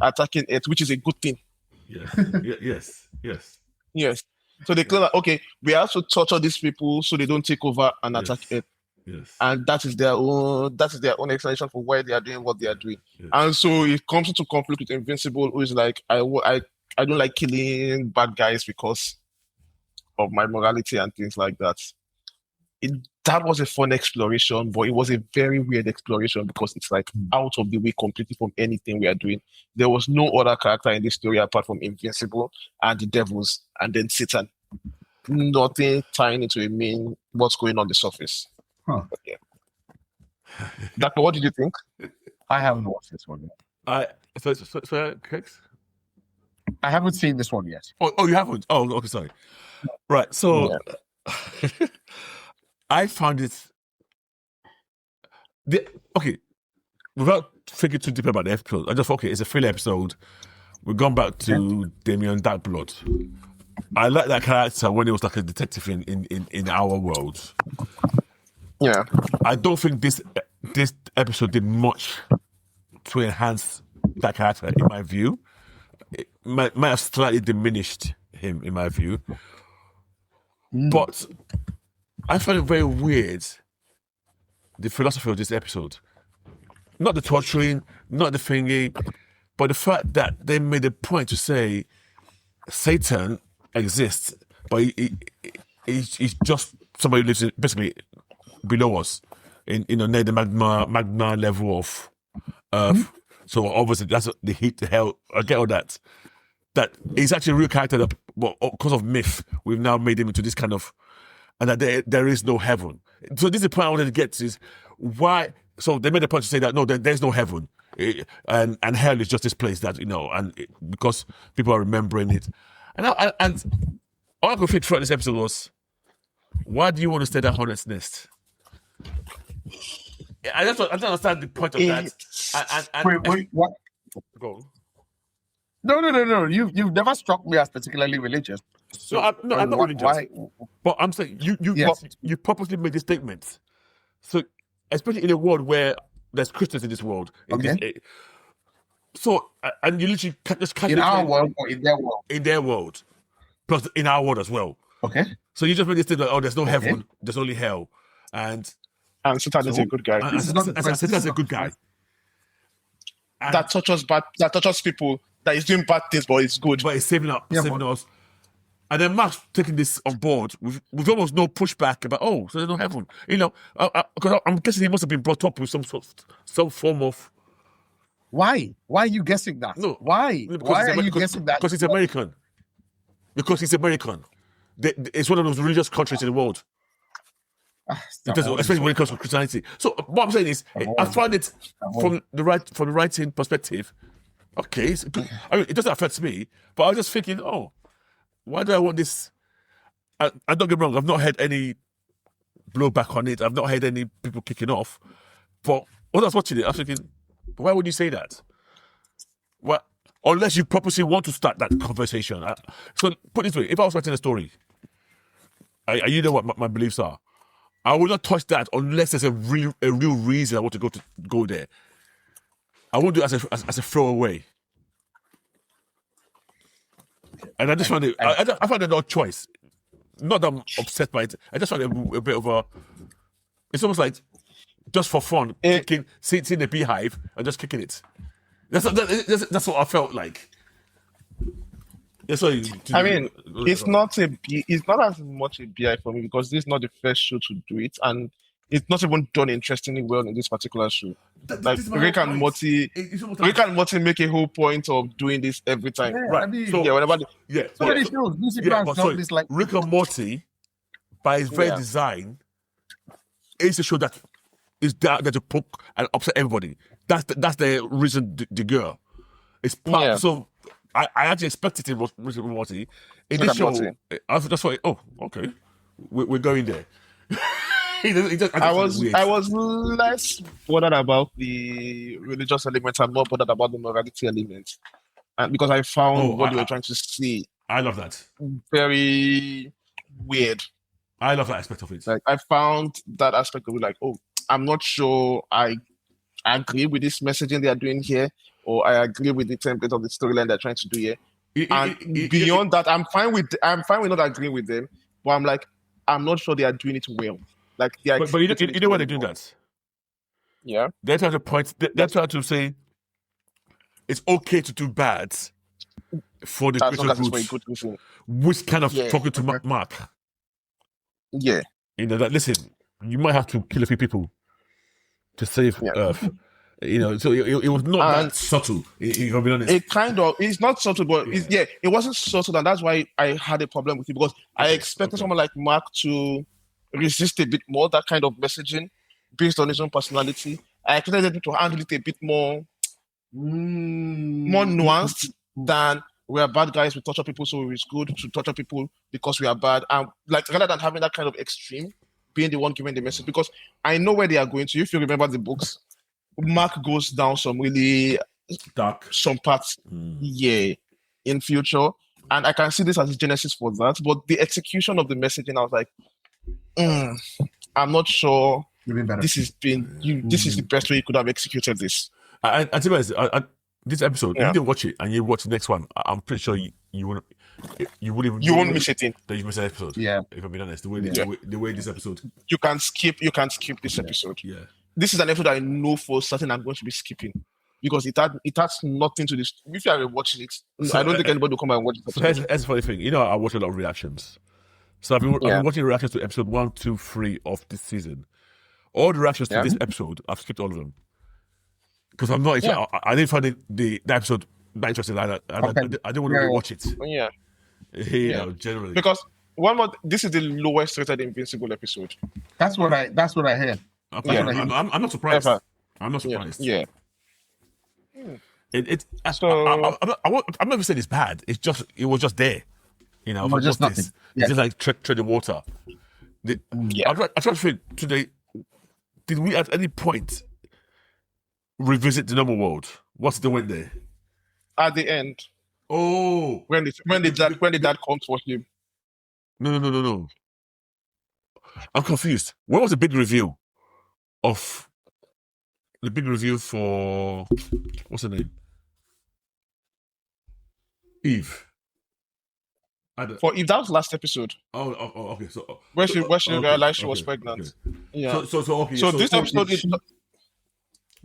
attacking Earth, which is a good thing. Yes. So they claim that, okay, we have to torture these people so they don't take over and attack Earth. Yes. And that is their own explanation for why they are doing what they are doing. Yes. And so it comes into conflict with Invincible, who is like, I don't like killing bad guys because of my morality and things like that. That was a fun exploration, but it was a very weird exploration because it's like out of the way completely from anything we are doing. There was no other character in this story apart from Invincible and the devils and then Satan. Nothing tying into a main what's going on the surface. Huh. Yeah. Doctor, what did you think? I haven't watched this one yet. Kex? I haven't seen this one yet. Oh, you haven't? Oh, okay, sorry. Right, so I found it. Without thinking too deep about the episode, I just thought, okay, it's a thriller episode. We've gone back to Damien Darkblood. I like that character when he was like a detective in our world. Yeah. I don't think this episode did much to enhance that character, in my view. It might have slightly diminished him, in my view. But I found it very weird, the philosophy of this episode. Not the torturing, not the thingy, but the fact that they made a point to say Satan exists, but he's just somebody who lives basically below us, near the magma level of Earth. So obviously that's the heat, the hell. I get all that. That he's actually a real character that, well, because of myth, we've now made him into this kind of and that there is no heaven. So this is the point I wanted to get to, is why. So they made a point to say that no, there's no heaven, and hell is just this place that because people are remembering it, and all I could fit throughout this episode was, why do you want to stay that hornet's nest? I don't understand the point of that. Wait, what? Go on. No. You've never struck me as particularly religious. So, I'm not religious. Why? But I'm saying Yes. you purposely made this statement. So especially in a world where there's Christians in this world. And you literally just catch In our world or in their world? In their world. Plus in our world as well. Okay. So you just made this statement, there's no heaven, there's only hell. And Satan is a good guy. Satan's a good guy. That touches people, that is doing bad things, but it's good. But it's saving us. And then Max taking this on board with almost no pushback about, so there's no heaven. Because I'm guessing he must have been brought up with some form of. Why? Why are you guessing that? No. Why? Why are you guessing that? Because he's American. It's one of those religious countries in the world. Especially when it comes to Christianity. So what I'm saying is, I find it from the writing perspective. Okay, it's good. I mean, it doesn't affect me, but I was just thinking, why do I want this? I don't get me wrong, I've not had any blowback on it. I've not had any people kicking off. But when I was watching it, I was thinking, why would you say that? Well, unless you purposely want to start that conversation. So put it this way, if I was writing a story, you know what my beliefs are. I will not touch that unless there's a real reason I want to go there. I won't do it as a throwaway. And I just find it. I find it no choice. Not that I'm upset by it. I just find it a bit of a. It's almost like just for fun, seeing the beehive and just kicking it. That's what I felt like. It's not as much a BI for me, because this is not the first show to do it, and it's not even done interestingly well in this particular show. Rick and Morty make a whole point of doing this every time. Yeah, right. I mean, Rick and Morty, by its very design, is a show that is there to poke and upset everybody. That's the reason the girl is part. Yeah. So I actually expected it was Rick and Morty. In this show, I just thought, okay, we're going there. I was less bothered about the religious elements and more bothered about the morality elements, and because I found what they were trying to say. I love that. Very weird. I love that aspect of it. Like, I found that aspect of it I'm not sure I agree with this messaging they are doing here, or I agree with the template of the storyline they're trying to do here. Beyond that, I'm fine with not agreeing with them, but I'm not sure they are doing it well. But you know why they're doing that? Yeah. They're trying to point. They're trying to say it's okay to do bad for the greater good, which kind of talking to Mark. Yeah. That listen, you might have to kill a few people to save Earth. So it was not that subtle. If I'll be honest, it's not subtle, but it wasn't subtle, and that's why I had a problem with it, because I expected someone like Mark to resist a bit more that kind of messaging based on his own personality. I expected him to handle it a bit more nuanced than we are bad guys, we torture people, so it's good to torture people because we are bad. And rather than having that kind of extreme, being the one giving the message, because I know where they are going to. If you remember the books, Mark goes down some really dark parts, in future, and I can see this as a genesis for that. But the execution of the messaging, I was like, I'm not sure this is the best way you could have executed this. I tell you what, this episode, if you didn't watch it and you watch the next one, I'm pretty sure you won't miss it. That you miss an episode. Yeah, if I'm being honest, the way this episode, you can skip this episode. Yeah, this is an episode I know for certain I'm going to be skipping, because it has nothing to this. If you are watching it, I don't think anybody will come and watch it. So here's the funny thing, I watch a lot of reactions. So I've been watching reactions to episode 1, 2, 3 of this season. All the reactions to this episode, I've skipped all of them. Because I'm not. I didn't find the episode that interesting. I didn't want to watch it. Yeah. Generally. Because one more. This is the lowest rated Invincible episode. That's what I heard. Okay, Yeah. I'm not surprised. Ever. I'm not surprised. Yeah. I'm never saying it's bad. It was just there. You know, It was just what's nothing. this? Yeah. It's just like tread the water. Yeah. I try to think today. Did we at any point revisit the normal world? What's the went there? At the end, Oh when the dad comes for him. no. I'm confused. When was the big reveal for what's her name? Eve. For if that was last episode, Okay. So where she realized she was okay, pregnant. okay. Yeah. Okay. So this episode is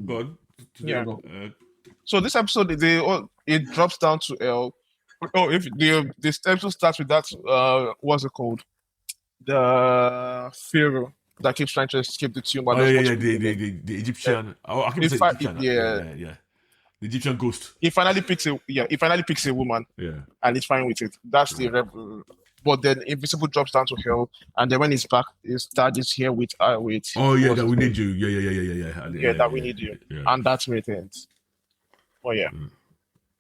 Go on. Yeah. So this episode it drops down to L. Oh, if this episode starts with that what's it called? The Pharaoh that keeps trying to escape the tomb. Oh yeah. The Egyptian. I can say Egyptian. Yeah. The Egyptian ghost. He finally picks a woman, Yeah. and he's fine with it. That's the rebel. But then Invisible drops down to hell, and then when he's back, his dad is here with. Oh yeah, that we need you. Yeah. That we need you, Yeah. and that's where it ends. Oh yeah.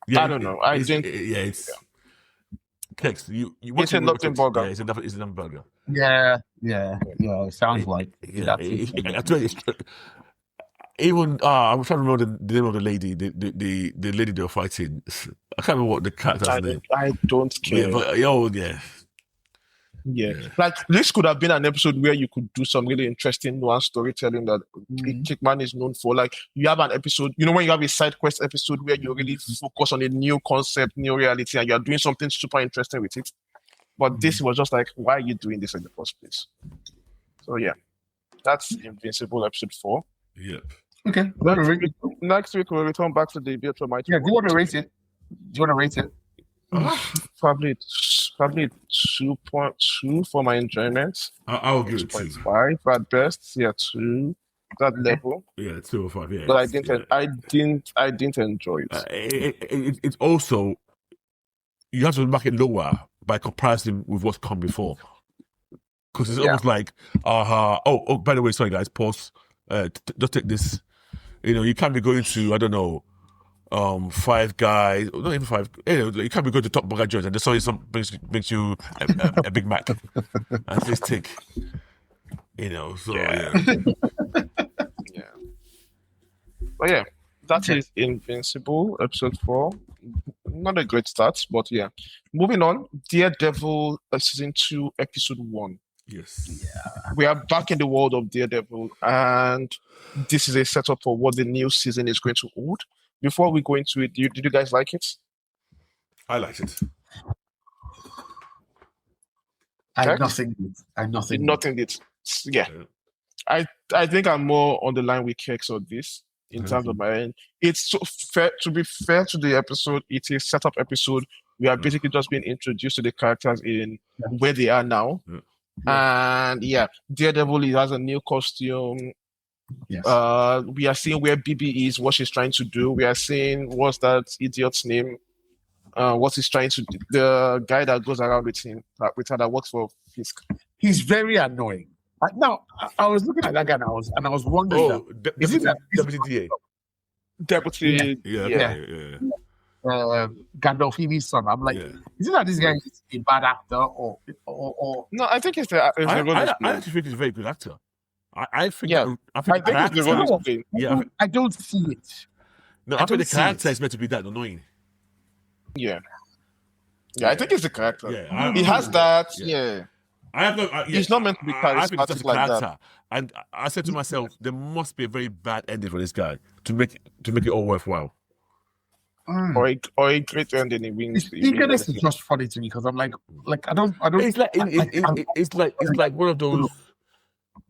Yeah, I don't know. I think it's Kex. You It's a nothing burger. Yeah, it's a nothing burger. Yeah. It sounds like Yeah, that's I tell you, even I'm trying to remember the name of the lady, the lady they were fighting. I can't remember what the character's name. I don't care. Yeah. Like this could have been an episode where you could do some really interesting nuanced storytelling that Kickman is known for. Like you have an episode, when you have a side quest episode where you really focus on a new concept, new reality, and you're doing something super interesting with it. But this was just like, why are you doing this in the first place? So yeah, that's Invincible episode 4. Yep. okay. Next week we'll return back to the virtual mighty. Yeah, do you want to rate it? Probably 2.2 for my enjoyment. I'll give it 2. 2.5 at best. Yeah, 2 that level. Yeah, 2 or 5. Yeah, But I didn't enjoy it. It's also you have to mark it lower by comparison with what's come before, because it's almost like oh by the way, sorry guys, pause. Just take this. You can't be going to, I don't know, 5 Guys, not even 5. You can't be going to Top Burger joints and the soy brings you a Big Mac and says take. So yeah. But yeah, that is Invincible episode 4. Not a great start, but yeah. Moving on, Daredevil season 2 episode 1. Yes. We are back in the world of Daredevil, and this is a setup for what the new season is going to hold. Before we go into it, did you guys like it? I liked it. I'm nothing. Nothing did. Yeah. I think I'm more on the line with Kex on this in terms of my end. It's so fair to be fair to the episode. It's a setup episode. We are basically just being introduced to the characters in where they are now. And Daredevil has a new costume. Yes. We are seeing where BB is, what she's trying to do. We are seeing what's that idiot's name? What he's trying to do. The guy that goes around with him, that works for Fisk. He's very annoying. Now, I was looking at that guy and I was wondering, is it that WTA? Deputy? Yeah. Gandolfini's son? I'm like, is it that this guy is a bad actor or No, I think it's the I actually think he's a very good actor. I think it's the role he's playing. I don't see it. No, I think the character is meant to be that annoying. Yeah, I think it's the character. Yeah, he has that. I have no. He's not meant to be charismatic like that. And I said to myself, there must be a very bad ending for this guy to make it all worthwhile. Or a great ending. His eagerness is just funny to me because I'm like I don't. It's like one of those.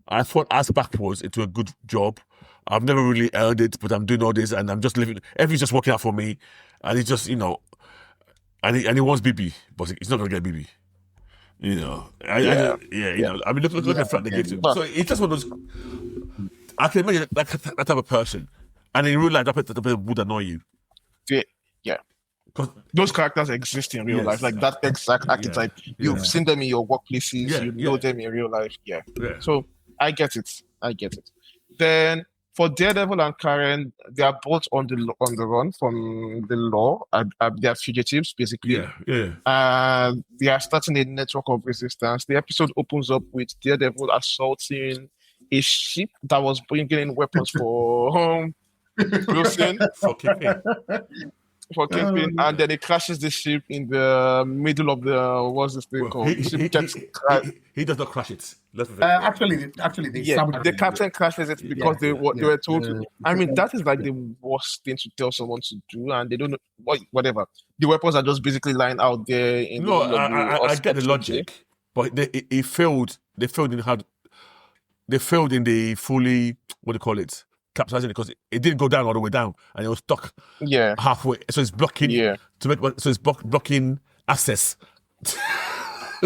I thought ass backwards into a good job. I've never really earned it, but I'm doing all this and I'm just living. Everything's just working out for me, and he just and he wants BB, but he's not gonna get BB. I mean, look at Frank negative. So it's just one of those. I can imagine that type of person, and in real life, that person would annoy you. Yeah. those characters exist in real life, like that exact archetype. You've seen them in your workplaces, you know them in real life. Yeah. So I get it. Then for Daredevil and Karen, they are both on the run from the law. They are fugitives, basically. They are starting a network of resistance. The episode opens up with Daredevil assaulting a ship that was bringing in weapons for Wilson. For Kingpin, and then it crashes the ship in the middle of the what's this thing called? He does not crash it. Actually, the captain crashes it because they were told to. I mean, that is like the worst thing to tell someone to do, and they don't know whatever. The weapons are just basically lying out there. I get the logic, but it failed. They failed in the fully capsizing because it didn't go down all the way down and it was stuck halfway. So it's blocking blocking access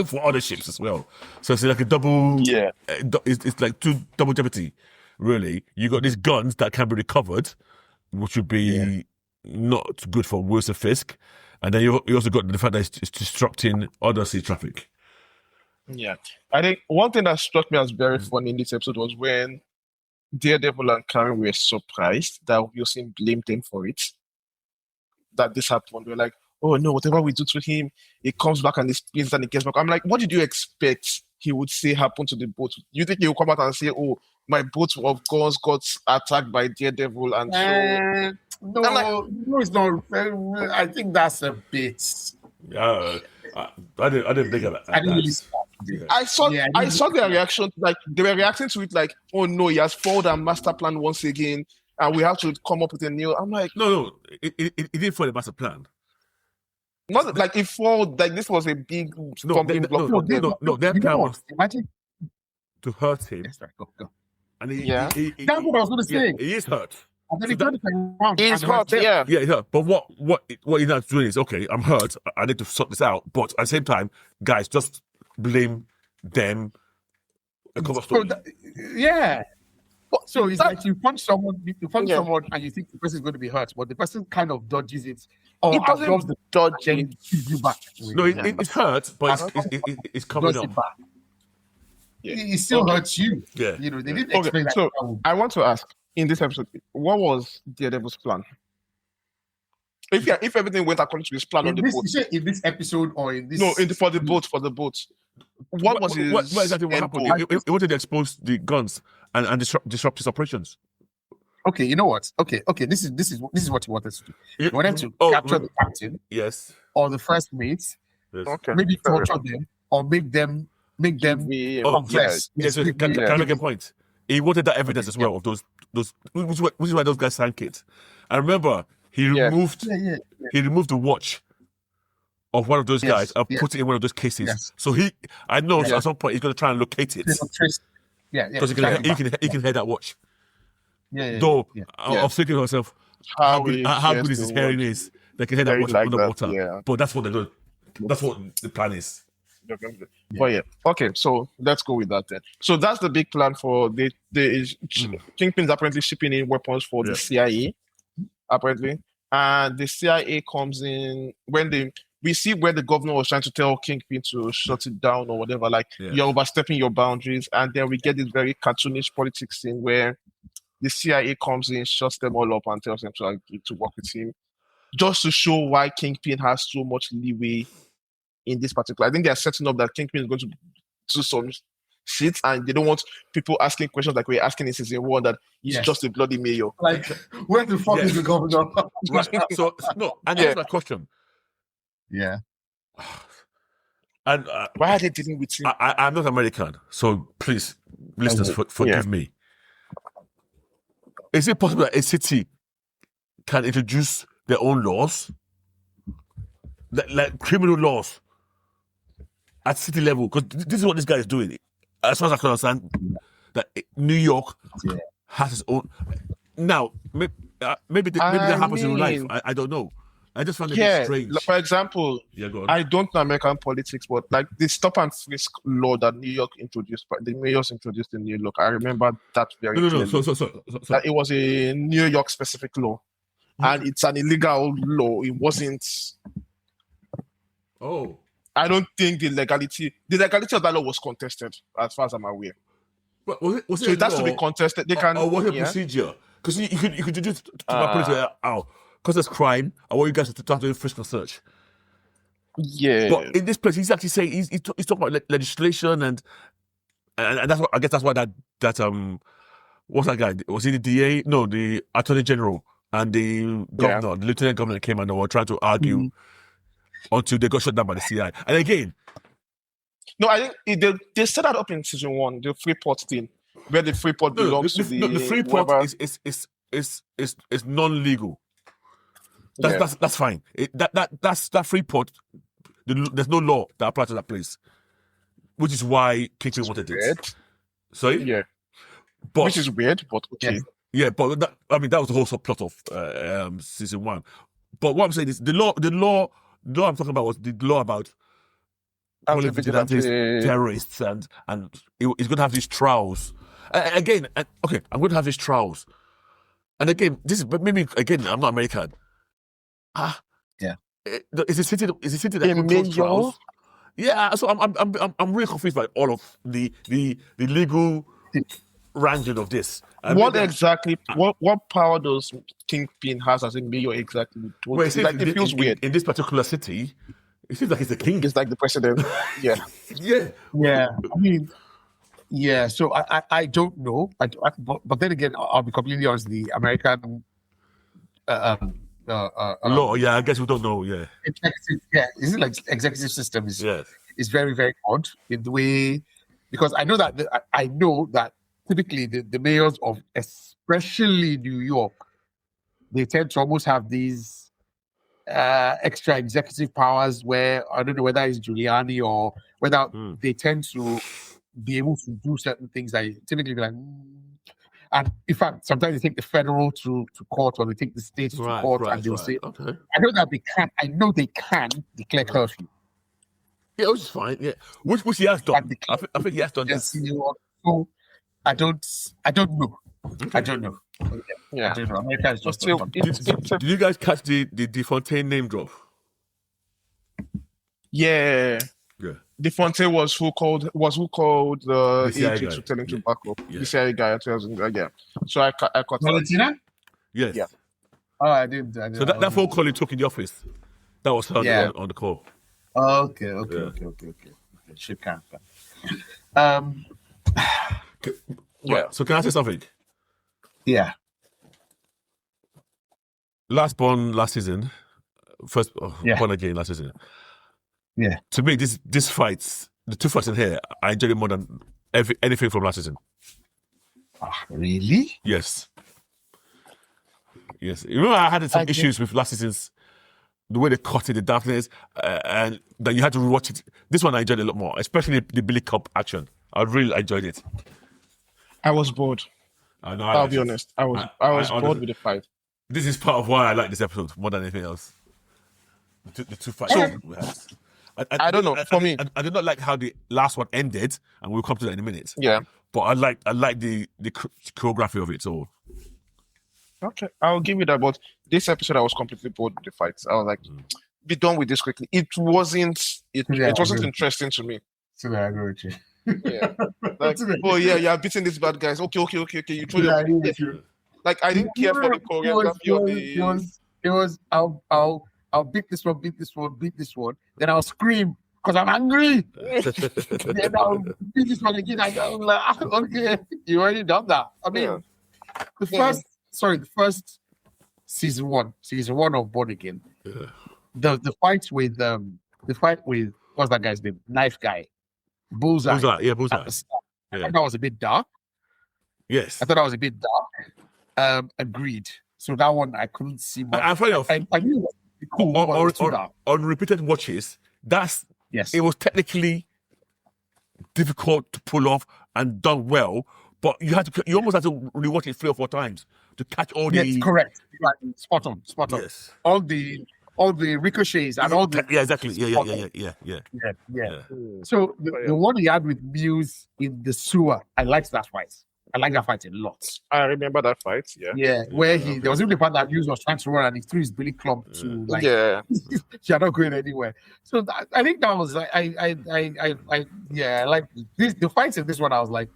for other ships as well. So it's like a double it's like two double jeopardy, really. You got these guns that can be recovered, which would be not good for Wilson Fisk. And then you also got the fact that it's disrupting other sea traffic. Yeah. I think one thing that struck me as very funny in this episode was when Daredevil and Karen were surprised that Wilson blamed them for it. That this happened. They're like, oh no, whatever we do to him, it comes back and it spins and it gets back. I'm like, what did you expect he would say happened to the boat? You think he will come out and say, oh, my boat of guns got attacked by Daredevil and so... No, it's not. I think that's a bit... I didn't think of that. I didn't really I saw their reaction, like they were reacting to it like, oh no, he has foiled our master plan once again, and we have to come up with a new. I'm like, no, it didn't foil the master plan. Not like it foiled, like this was a big stumbling block. No, their plan was to hurt him. Yes, right, go. And he, that's what I was going to say. He is hurt. And then he turned it around. He's hurt, yeah. Yeah, he's hurt. But what he's not doing is, okay, I'm hurt. I need to sort this out. But at the same time, guys, just blame them. So it's like you punch someone, and you think the person is going to be hurt, but the person kind of dodges it. Or it doesn't dodge it. You back. No, it's hurt, but it's coming up. It still hurts you. Yeah. You know, they didn't explain that. So I want to ask, in this episode, what was Daredevil's plan? If everything went according to his plan on the boat. In this episode or in this... No, for the boat. What was his... What exactly what happened? He wanted to expose the guns and disrupt his operations. Okay, you know what? Okay. This is what he wanted to do. He wanted to capture the captain. Yes. Or the first mates. Yes. Okay. Maybe torture them or make them confess. Yes. Can I make a point? He wanted that evidence as well of those which is why those guys sank it. I remember he removed the watch of one of those guys and put it in one of those cases. Yes. So I know at some point he's going to try and locate it. Because he can hear that watch. Though I was thinking to myself, how good is his hearing is? They can hear that watch underwater. Yeah. But that's what they're doing. That's what the plan is. But okay, so let's go with that then. So that's the big plan for Kingpin's apparently shipping in weapons for the CIA, apparently. And the CIA comes in when we see where the governor was trying to tell Kingpin to shut it down or whatever, like you're overstepping your boundaries. And then we get this very cartoonish politics scene where the CIA comes in, shuts them all up and tells them to agree to work with him, just to show why Kingpin has so much leeway in this particular. I think they are setting up that Kingpin is going to do some shit, and they don't want people asking questions like we're asking in season 1 that he's just a bloody mayor. Like, where the fuck is the governor? Right. So no, and here's my question. Yeah. And why are they dealing with him? I'm not American, so please, listeners, forgive me. Is it possible that a city can introduce their own laws, like criminal laws, at city level? Because this is what this guy is doing. As far as I can understand, that New York has its own. Now, maybe that happens in real life. I don't know. I just find it a bit strange. For example, I don't know American politics, but like the stop and frisk law that New York introduced, the mayors introduced in New York, I remember that very clearly. So that it was a New York specific law. and it's an illegal law. It wasn't. Oh. I don't think the legality of that law was contested, as far as I'm aware. But was it So it has to be contested. They can. Or was it yeah. procedure? Because you could just to my police because there's crime. I want you guys to start doing frisk and search. Yeah. But in this place, he's actually saying he's talking about legislation and that's what I guess that's why that what's that guy? Was he the DA? No, the Attorney General and the governor, the Lieutenant Governor came and they were trying to argue until they got shut down by the CI. And again, no, I think they set that up in season 1, the Freeport thing, where the Freeport belongs to the Freeport is non-legal. That's fine. That Freeport. There's no law that applies to that place, which is why Kingpin wanted it. Sorry, yeah, but which is weird, but okay. Yeah, but that was the whole subplot of season 1. But what I'm saying is the law I'm talking about was the law about vigilantes, terrorists, and he's going to have these trials. Again, okay, I'm going to have these trials, and again, but maybe again, I'm not American. Yeah. Is it city that controls trials? Yeah, so I'm really confused by all of the legal wrangling of this. What power does Kingpin has as a mayor exactly? Well, it feels weird. In this particular city, it seems like he's the king. It's like the president. Yeah. Yeah. I mean, yeah. So I don't know. But then again, I'll be completely honest. The American law, I guess we don't know. Yeah. Is it like executive system is very, very odd in the way, because I know that typically the mayors of especially New York, they tend to almost have these extra executive powers where I don't know whether it's Giuliani or whether they tend to be able to do certain things that typically be like. And in fact, sometimes they take the federal to court, or they take the state to court, and they'll say, okay. I know they can declare curfew. Yeah, which is fine. Yeah, which he has done. I think he has done this. So I don't know. Okay. I don't know. Yeah. I don't know. America is just. Did you guys catch the Fontaine name drop? Yeah. Yeah. The Fontaine was who called the agent to tell him to back up. Yeah. The CIA guy tells him, yeah. So I caught Valentina? Yes. Yeah. Oh, I didn't. So that phone call he took in the office, that was heard on the call. Okay. Shit can't. Yeah. So can I say something? Yeah. Last season, Born Again last season. Yeah. To me, this fights, the two fights in here, I enjoyed it more than anything from last season. Really? Yes. Remember, I had some issues with last season's, the way they cut it, the darkness, and that you had to rewatch it. This one I enjoyed a lot more, especially the Billy Cop action. I really enjoyed it. I was bored. I'll be honest. I was bored with the fight. This is part of why I like this episode more than anything else. The two fights. I don't know. For me, I did not like how the last one ended, and we'll come to that in a minute. Yeah. But I like the choreography of it all. Okay, I'll give you that. But this episode, I was completely bored with the fights. I was like, be done with this quickly. It wasn't interesting to me. So I agree with you. Yeah. Like, you're beating these bad guys. Okay. You told them. Like, I didn't care for the choreography of the. It was I'll beat this one. Then I'll scream because I'm angry. Then I'll beat this one again. I'm like, okay, you already done that. I mean, the first season one of Born Again. Yeah. The fight with what's that guy's name? Knife guy, Bullseye. Bullseye. I thought that was a bit dark. Yes, I thought that was a bit dark. Agreed. So that one I couldn't see much. I knew it was cool, on repeated watches, it was technically difficult to pull off and done well, but you almost had to rewatch it 3 or 4 times to catch all the. Yes, correct. Right. Spot on. Yes. All the ricochets and all the. Yeah, exactly. Yeah. So the one he had with Muse in the sewer, I liked that fight. I like that fight a lot. I remember that fight. Yeah. Yeah, where there was even the part that Hughes was trying to run and he threw his Billy Club to like, Yeah. you're not going anywhere. So I think that was like, I like this. The fights in this one, I was like,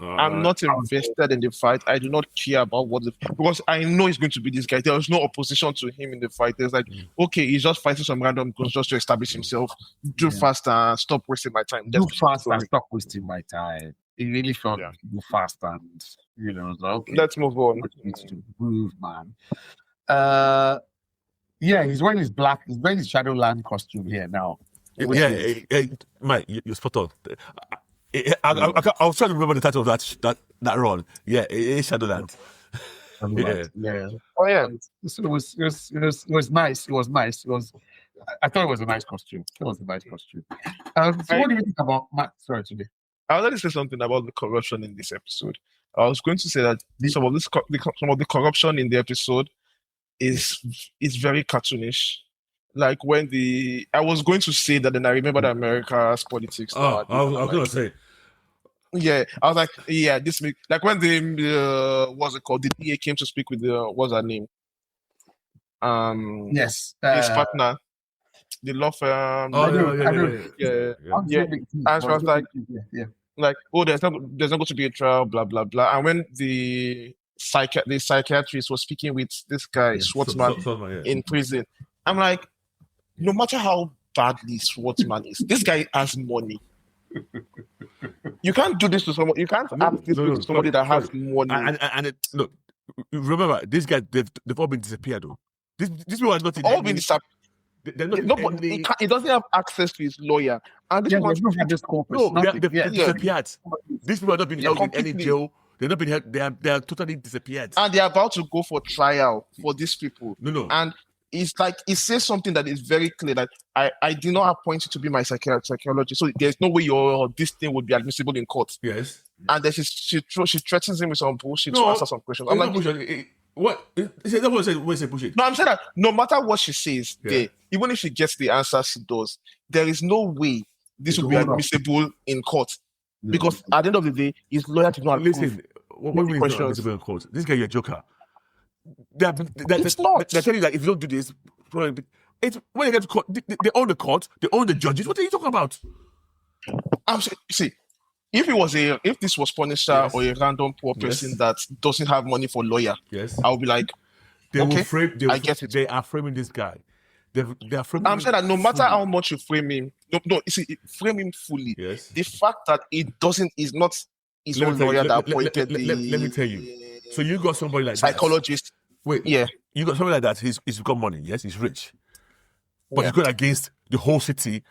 I'm not invested in the fight. I do not care about because I know it's going to be this guy. There was no opposition to him in the fight. There's like, okay, he's just fighting some random guns just to establish himself. Do fast and stop wasting my time. Do fast and stop wasting my time. It really felt do fast and okay. Let's move on. Needs to move, man. He's wearing his Shadowland costume here now. Mike, you're spot on. I was trying to remember the title of that run. Yeah, it is Shadowland. Yeah. Oh yeah. So it was nice. It was nice. I thought it was a nice costume. So what do you think about Matt? Sorry, today. I was going to say something about the corruption in this episode. I was going to say that some of the corruption in the episode is very cartoonish. Like when I was going to say that, then I remembered America's politics. I was going to say. Yeah, I was like, yeah, this makes like when what's it called? The DA came to speak with what's her name? Yes, his partner, the law firm. Yeah. And she was like, there's not going to be a trial, blah blah blah. And when the psychiatrist was speaking with this guy Schwartzman in prison, I'm like, no matter how badly Schwartzman is, this guy has money. You can't do this to someone. You can't ask this to somebody that has money. And look, remember, these guys they've all been disappeared. Though these people are not all been disappeared. He doesn't have access to his lawyer. And this they've disappeared. These people have not been held in any jail. They've not been held. They are totally disappeared. And they are about to go for trial for these people. No. And it's like it says something that is very clear that I did not appoint you to be my psychologist, so there's no way this thing would be admissible in court. Yes. And then she threatens him with some bullshit to answer some questions. I'm like, what? Is that what I said? Bullshit. No, I'm saying that no matter what she says, even if she gets the answer she does, there is no way this would be admissible in court. Because at the end of the day, his lawyer did not listen. What do you mean admissible in court? This guy, you're a joker. They're telling you that if you don't do this, it's when you get to court, they own the court, they own the judges. What are you talking about? See, if this was Punisher or a random poor person that doesn't have money for lawyer, I'll be like, I get it. They are framing this guy. They are framing. I'm saying that no matter how much you frame him, frame him fully. Yes. The fact that it is not his own lawyer that appointed let me tell you. So you got somebody like psychologist. Wait, you got somebody like that. He's got money. Yes, he's rich, but he's going against the whole city,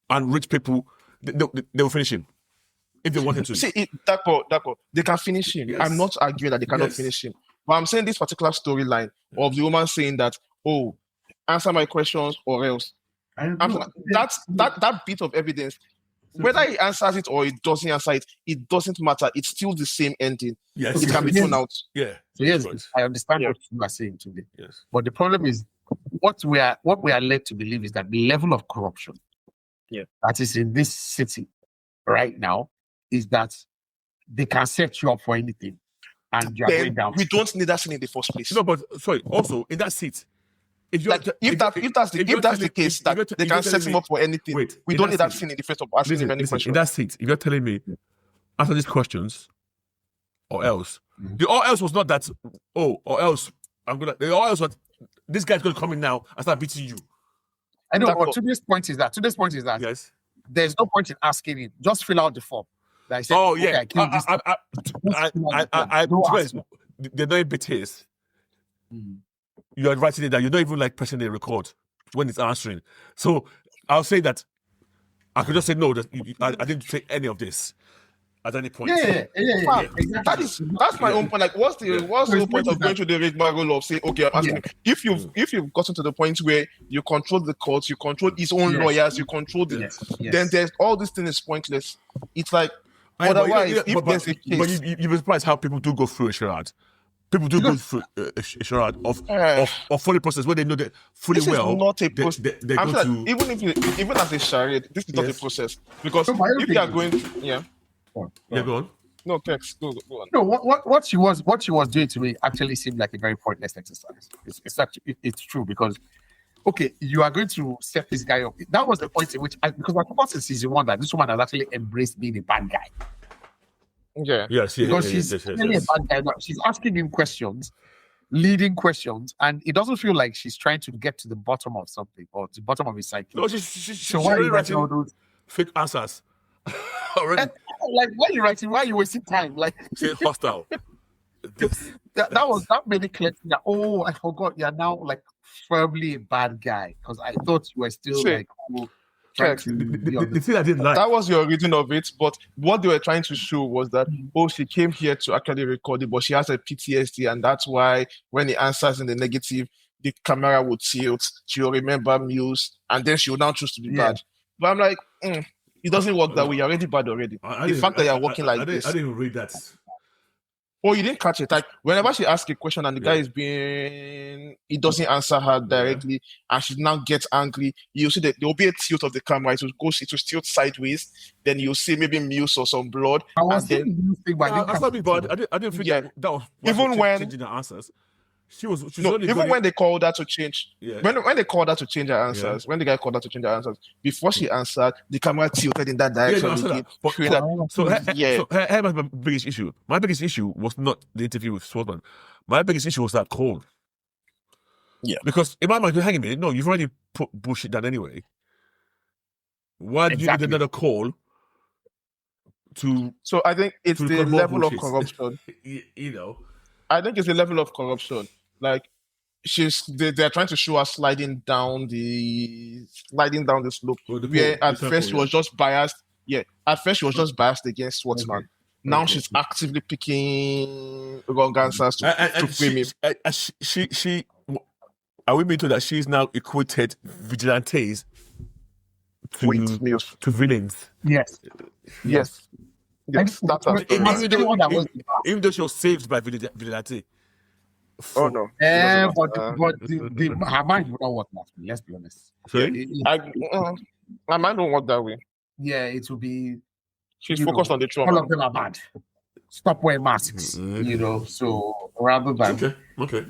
and rich people. They will finish him if they wanted to. See, they can finish him. Yes. I'm not arguing that they cannot finish him, but I'm saying this particular storyline of the woman saying that, answer my questions or else. That bit of evidence. Whether he answers it or he doesn't answer it, it doesn't matter. It's still the same ending. Yes. It can be thrown out. Yeah. So yes, I understand what you are saying today. Yes. But the problem is what we are led to believe is that the level of corruption that is in this city right now is that they can set you up for anything and you are going down. We don't need that scene in the first place. No, but sorry, also in that seat. If that's the case, that they can set him up for anything, we don't need that scene in the first of asking him any questions. In that seat, if you're telling me, answer these questions, or else, the or else was not that. Or else the or else was this guy's gonna come in now and start beating you. I know. But today's point is that yes, there's no point in asking him. Just fill out the form. Like said, they're not BTS. You're writing it down. You're not even like pressing the record when it's answering. So I'll say that I could just say no. That I didn't say any of this at any point. Yeah. Exactly. That's my own point. Like, what's the whole point of going to the rigmarole of saying, okay, I'm asking him. If you've gotten to the point where you control the courts, you control his own lawyers, you control the, then there's all this thing is pointless. It's like otherwise, if there's a case, but you'd be surprised how people do go through a charade. People do go through a charade of fully process where they know that fully this well. Is not a process. They go like, to even as a charade, this is not a process because if you are going, go on. No, Kex, go on. No, what she was doing to me actually seemed like a very pointless exercise. It's true because okay, you are going to set this guy up. That was the point in which because I thought in season 1 that this woman has actually embraced being a bad guy Yeah. Yes, because she's really a bad guy. But she's asking him questions, leading questions, and it doesn't feel like she's trying to get to the bottom of something or to the bottom of his psyche. No, she's So why are already you writing all writing those? fake answers. Already Like, why are you writing? Why are you wasting time? Like, saying hostile. This- that made it clear that, oh, I forgot you're now like firmly a bad guy because I thought you were still See, like trying Kex, to be the on the thing I didn't like. that was your reading of it, but what they were trying to show was that she came here to actually record it, but she has a PTSD, and that's why when he answers in the negative, the camera would tilt. She'll remember Muse, and then she will now choose to be Yeah. bad. But I'm like, it doesn't work that way. You're already bad already. The fact that you're working like this. I didn't even read that. Oh, you didn't catch it. Like whenever she asks a question and the guy he doesn't answer her directly, and she now gets angry. You see that there will be a tilt of the camera. It will tilt sideways. Then you'll see maybe Muse or some blood. I was And then- thinking you think, but I That's didn't not me, but I didn't think Yeah. that was Even when- changing the answers. She's No, only even going- when they called her to change, Yeah. when they called her to change her answers, when the guy called her to change her answers, before she answered, the camera tilted in that Yeah, direction. no, I said again, that. But- showing that- So, Yeah. here was my biggest issue. My biggest issue was not the interview with Swartman. My biggest issue was that call. Yeah. Because in my mind, hang a minute, no, you've already put bullshit down anyway. Why do you Exactly. need another call to, So I think it's To the record more level of bullshit. corruption. you know? I think it's the level of corruption. Like they're trying to show her sliding down the slope. Oh, the Where poll, at the first she poll, was just biased. Yeah, at first she was just biased against Swartzman. Now she's actively picking wrong answers to frame him. She are we being told that she's now equated vigilantes Wait, Mills. to villains? Yes. Yes. Yes, that's her story. Even though she was saved by vigilante. Oh no. But her mind would not work that way. Let's be honest. Sorry? My mind don't work that way. Yeah, it will be. She's You focused know, on the All trauma. of them are bad. Stop wearing masks. You know, so rather than. Okay.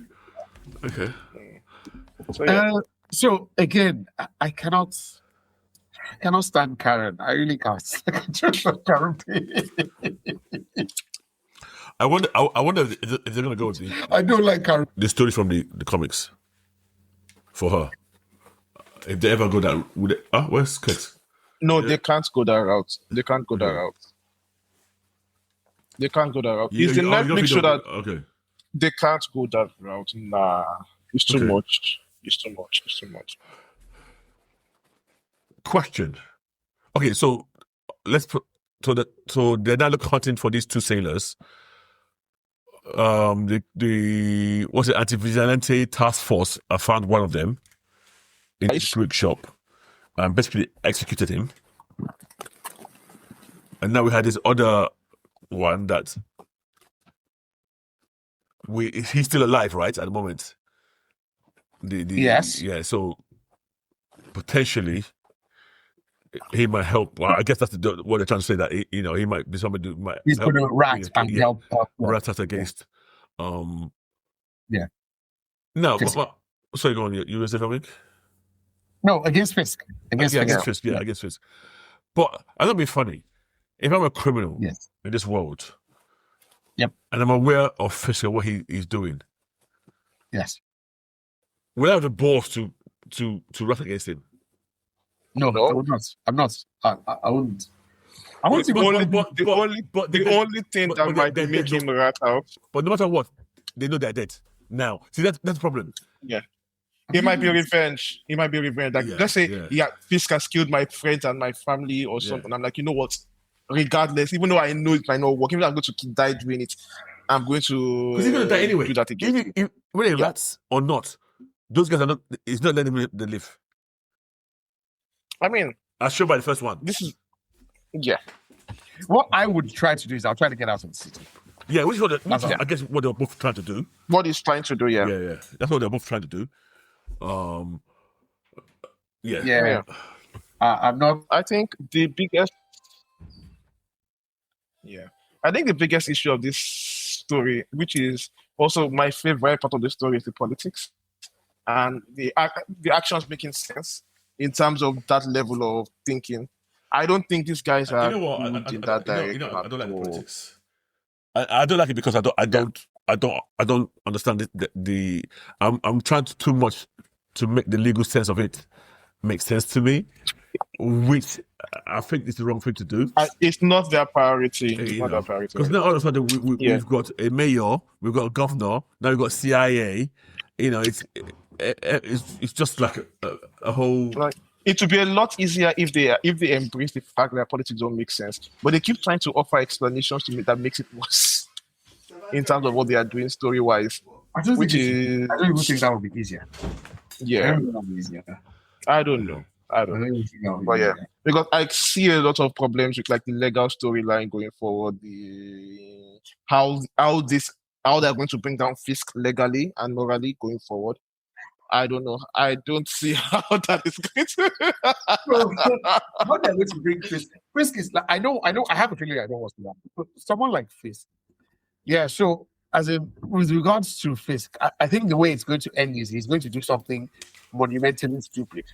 So yeah. So again, I cannot stand Karen. I really can't stand Karen. I wonder if they're gonna go with I don't like Karen. the story from the comics for her. If they ever go that, would they? Where's Kate? No, they can't go that route. They can't go that route. They can't go that route. Is the Netflix show that Okay. they can't go that route? Nah, it's too Okay. much. It's too much. Question. Okay, so let's put so they're now hunting for these two sailors. The what's it, anti-vigilante task force found one of them in the Greek shop and basically executed him. And now we had this other one that he's still alive, right, at the moment. Yes. Yeah, so potentially he might help. Well, I guess that's what they're trying to say, that he might be somebody who might He's help, going to rat and help. rat us against. Yeah. No, Fisk. sorry, go on. You were saying something? No, against Fisk. Against Fisk. Fisk. Yeah, against Fisk. But I don't be funny. If I'm a criminal Yes. in this world, Yep. and I'm aware of Fisk and what he's doing, Yes. will I have the balls to rat against him? No, I would not. I'm not. I wouldn't. I want to The go. only thing that might they're make dead, him rat out. But no matter what, they know they're dead. Now, see, that's the problem. It might be revenge. It might be revenge. Like, Yeah, let's say, Fisk has killed my friends and my family or something. I'm like, you know what? Regardless, even though I know it might not work, even though I'm going to die doing it, I'm going to Because he's going to die anyway. do that again. Whether he rats or not, those guys are not. It's not letting them live. I mean, As shown by the first one. this is What I would try to do is I'll try to get out of the city. Yeah, which I guess what they're both trying to do. what he's trying to do. Yeah. Yeah. That's what they're both trying to do. Yeah. Yeah. I'm not. I think the biggest. Yeah. I think the biggest issue of this story, which is also my favorite part of the story, is the politics and the actions making sense in terms of that level of thinking. I don't think these guys are You know what? good in that direction. I don't like at all. politics. I don't like it because I don't understand the I'm trying to too much to make the legal sense of it make sense to me, which I think is the wrong thing to do. It's not their priority. It's not their priority. Because now all of a sudden we've got a mayor, we've got a governor, now we've got CIA. You know, it's just like a whole. Like, it would be a lot easier if they embrace the fact that politics don't make sense, but they keep trying to offer explanations to me that makes it worse in terms of what they are doing story wise. I don't even think that would be easier. Yeah, I don't know. But yeah, because I see a lot of problems with like the legal storyline going forward, how they're going to bring down Fisk legally and morally going forward. I don't know. I don't see how that is going to. How they're going to bring Fisk? Fisk is like I know. I have a feeling I know what's going to happen. But someone like Fisk, yeah. So as in with regards to Fisk, I think the way it's going to end is he's going to do something monumentally stupid,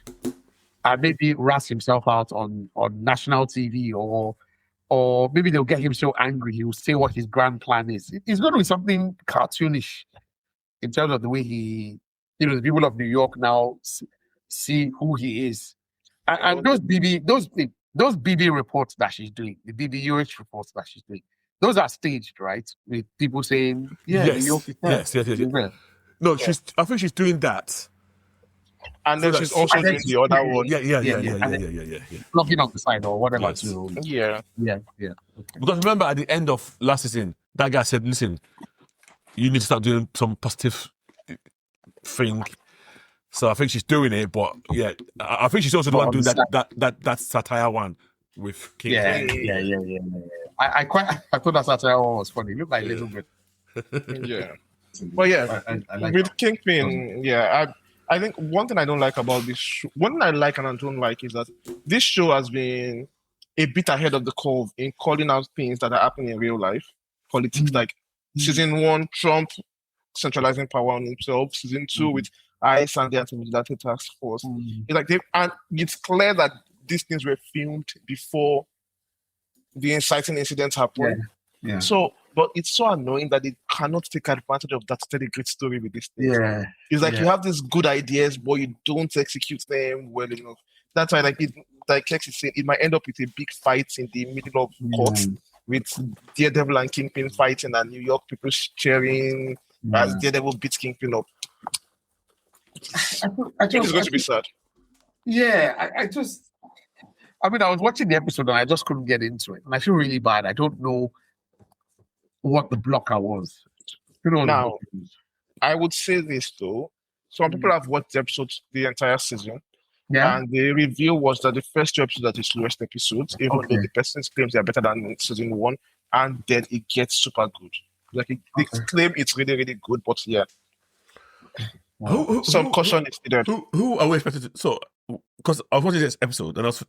and maybe razz himself out on national TV, or maybe they'll get him so angry he will say what his grand plan is. It's going to be something cartoonish in terms of the way he. The people of New York now see who he is, and those BB reports that she's doing, the BBUH reports that she's doing, those are staged, right? With people saying, "Yeah, New York is there." Yes. No, I think she's doing that, and then she's also doing the other one. Yeah. Plugging on the side or whatever. Yes. Yeah. Because remember, at the end of last season, that guy said, "Listen, you need to start doing some positive." Thing, so I think she's doing it, but yeah, I think she's also the one doing that satire one with King. Yeah. I thought that satire one was funny. It looked like a little bit. Yeah, but yeah, I like with that. Kingpin, I think one thing I don't like about this show, one thing I like and I don't like is that this show has been a bit ahead of the curve in calling out things that are happening in real life, politics. Like season 1, Trump centralizing power on himself. Season 2 with ICE and the anti-vigilante task force. It's like and it's clear that these things were filmed before the inciting incidents happened. Yeah. So, but it's so annoying that they cannot take advantage of that steady great story with this thing. Yeah. It's like you have these good ideas, but you don't execute them well enough. That's why, like Lex is saying, it might end up with a big fight in the middle of court with Daredevil and Kingpin fighting and New York people cheering. As Daredevil beats Kingpin up. I think it's going to be sad. Yeah, I was watching the episode and I just couldn't get into it. And I feel really bad. I don't know what the blocker was. Now, I would say this though. Some people have watched the episodes the entire season. Yeah. And the review was that the first 2 episodes are the slowest episodes, even though the person claims they are better than season 1, and then it gets super good. Like they claim it's really, really good, but yeah. Some caution is needed. Who are we expected to? So, because I was watching this episode, and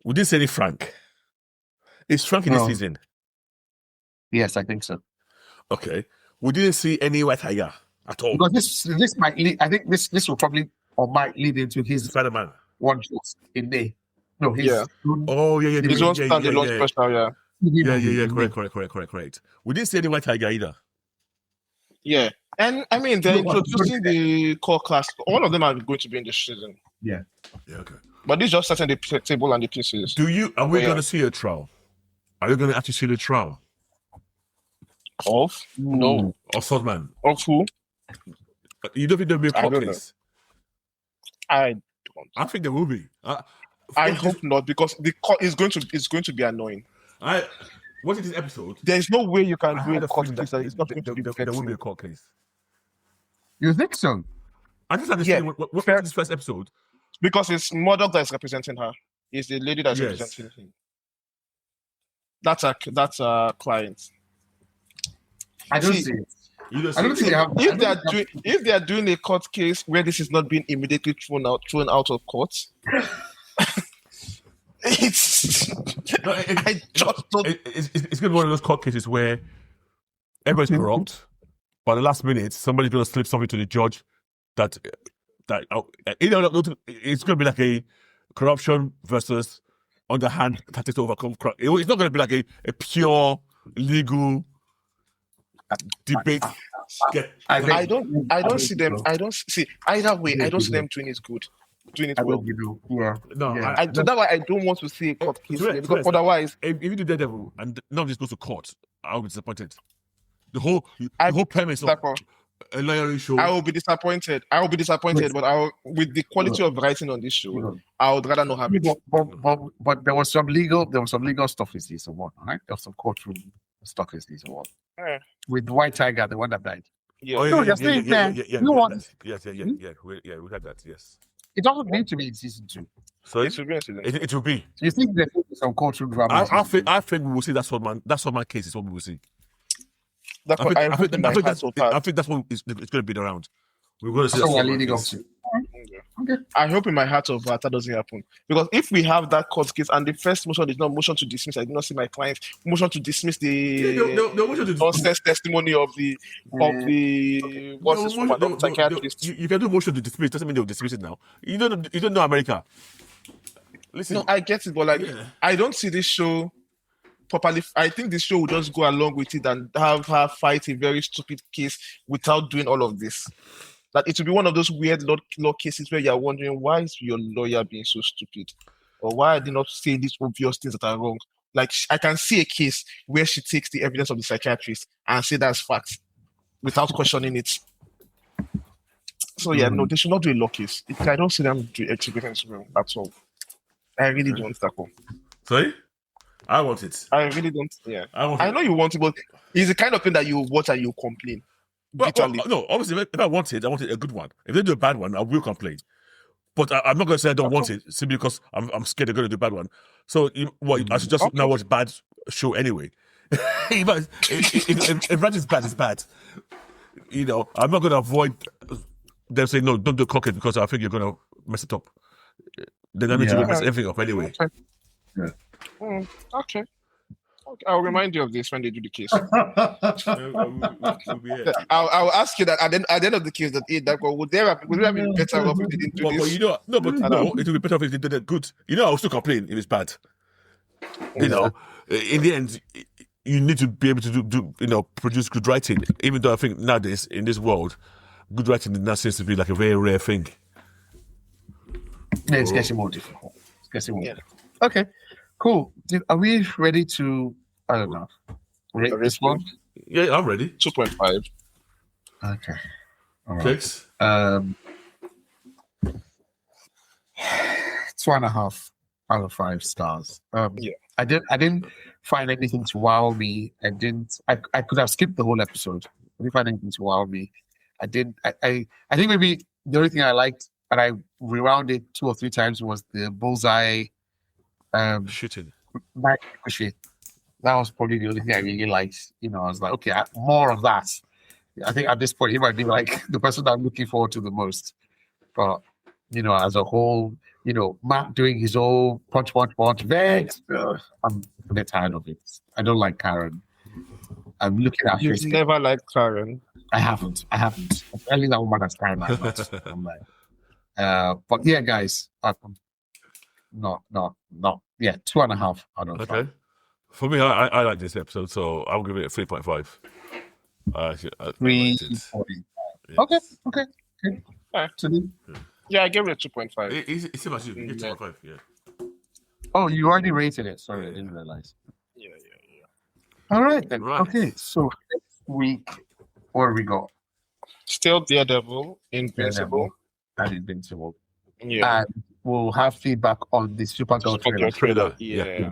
we didn't see any Frank. Is Frank in this season? Yes, I think so. Okay, we didn't see any White Tiger at all. Because this might lead. I think this will probably or might lead into his Spider-Man one shot in May. No, his yeah. His own standalone special. Yeah. Correct. We didn't see any White Tiger either. Yeah, and I mean they're introducing the core class. All of them are going to be in this season. Yeah, okay. But this just setting the table and the pieces. Are we going to see a trial? Are you going to actually see the trial? Of? No. Of Swordman? Of who? You don't think there'll be a court case? I don't. I think there will be. I hope not, because the court is going to be annoying. Watching this episode, there's no way you can do a court case that it's not going to be there will be a court case. You think so? I just understand what's this first episode. Because it's Murdoch that is representing her. It's the lady that's representing him. That's a client. I don't see it. I don't think they have. If they are doing a court case where this is not being immediately thrown out of court, It's No, I just don't. it's going to be one of those court cases where everybody's corrupt, but at the last minute, somebody's going to slip something to the judge that it's going to be like a corruption versus underhand tactics to overcome crime. It's not going to be like a pure legal debate. I don't see them. I don't see either way. I don't see them doing it good, doing it well. No, Yeah. That's why I don't want to see a court case here, because otherwise, if you do Daredevil and none of this goes to court, I'll be disappointed. The whole premise of That's all. a lawyer show. I will be disappointed. But with the quality of writing on this show, I would rather not have it. But there was some legal stuff in season 1, right? There was some courtroom stuff in season 1. Yeah. With White Tiger, the one that died. Yeah. Oh, No, you're saying that you want- Yes, we had that. Yes. It doesn't need to be in season 2. So It should be incident. it will be. You think there's some courtroom drama? I think we will see that's what my case is. What we will see. That's what I hope in my heart so far. I think that's what it's going to be around. We're going to see That's that what sort we're of leading up case. to. I hope in my heart of heart that doesn't happen. Because if we have that court case and the first motion is not motion to dismiss, I do not see my client motion to dismiss the No, motion to nonsense testimony of the what's his name, the psychiatrist. You can do motion to dismiss. Doesn't mean they'll dismiss it now. You don't know America. Listen, No, I get it, but I don't see this show properly. I think this show will just go along with it and have her fight a very stupid case without doing all of this. That it will be one of those weird law cases where you're wondering, why is your lawyer being so stupid? Or why are they not saying these obvious things that are wrong? Like, I can see a case where she takes the evidence of the psychiatrist and say that's fact without questioning it. So no, they should not do a law case. I don't see them executing this well at all. I really don't, Taco. sorry, I want it. I really don't. Yeah, want I it. know you want it, but it's the kind of thing that you watch and you complain. No, obviously, if I want it a good one. If they do a bad one, I will complain. But I'm not going to say I don't want it simply because I'm scared they're going to do a bad one. So, I should just now watch bad show anyway. if Raj is bad, it's bad. I'm not going to avoid them saying, no, don't do cockets because I think you're going to mess it up. Then I need to mess everything up anyway. Okay. I'll remind you of this when they do the case. I'll ask you that at the end of the case would there have been better off if they didn't do this? It would be better if they did it good. I'll still complain if it's bad. In the end, you need to be able to do produce good writing. Even though I think nowadays in this world, good writing now seems to be like a very rare thing. Yeah, it's getting more difficult. Okay, cool. Are we ready to? I don't know. Rate this one? Yeah, I'm ready. 2.5. Okay. All right. Cakes. 2.5 out of 5 stars. I didn't find anything to wow me. I could have skipped the whole episode. I didn't find anything to wow me. I think maybe the only thing I liked, and I rewound it 2 or 3 times, was the bullseye shooting. Ricochet. That was probably the only thing I really liked. I was like, okay, more of that. I think at this point, he might be like the person that I'm looking forward to the most. But, as a whole, Matt doing his own punch, Vex. I'm a bit tired of it. I don't like Karen. I'm looking at You've never liked Karen. I haven't. Apparently that woman has Karen. I'm like, but yeah, guys, no. Yeah, 2.5 out of 5. Okay. For me, I like this episode, so I'll give it a 3.5. 3.5. Yes. Okay. Yeah, I gave it a 2.5. It's about you. 2.5, yeah. Oh, you already rated it. Sorry, I didn't realize. Yeah. All right, then. Right. Okay, so next week, what do we got? Still Daredevil, Invincible. And Invincible. Yeah. And we'll have feedback on the Supergirl trailer. Yeah.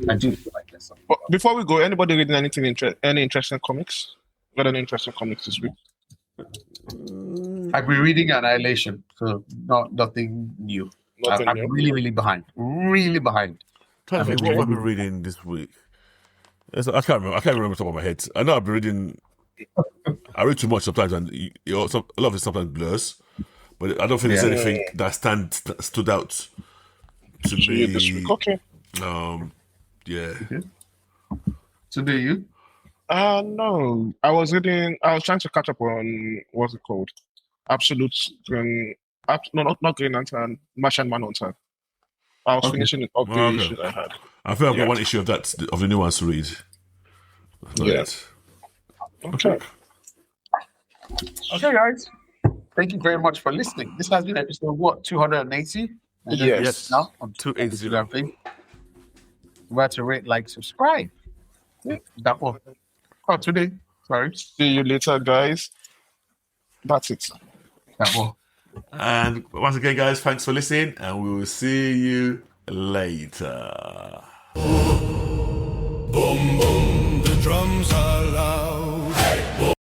I do feel like this. But before we go, anybody reading any interesting comics? Got any interesting comics this week? I've been reading Annihilation, so nothing new. I'm really, really behind. Really behind. Trying to think what I've been reading this week. I can't remember the top of my head. I know I've been reading. I read too much sometimes, and a lot of it sometimes blurs. but I don't think there's Yeah. anything that stood out to So you this week, me. okay? Yeah. Today, you? No. I was trying to catch up on what's it called? Absolute Green. No, not Green Lantern. Martian Manhunter. I was Okay. finishing it up the Okay. issues I had. I feel I've got Yeah. one issue of the new ones to read. That's about Yeah. it. Okay. Okay, guys. Thank you very much for listening. This has been episode what 280. Yes. Now on 280. Remember to rate, like, subscribe. Yeah. That one. Oh, today. Sorry. See you later, guys. That's it. That one. And once again, guys, thanks for listening, and we will see you later.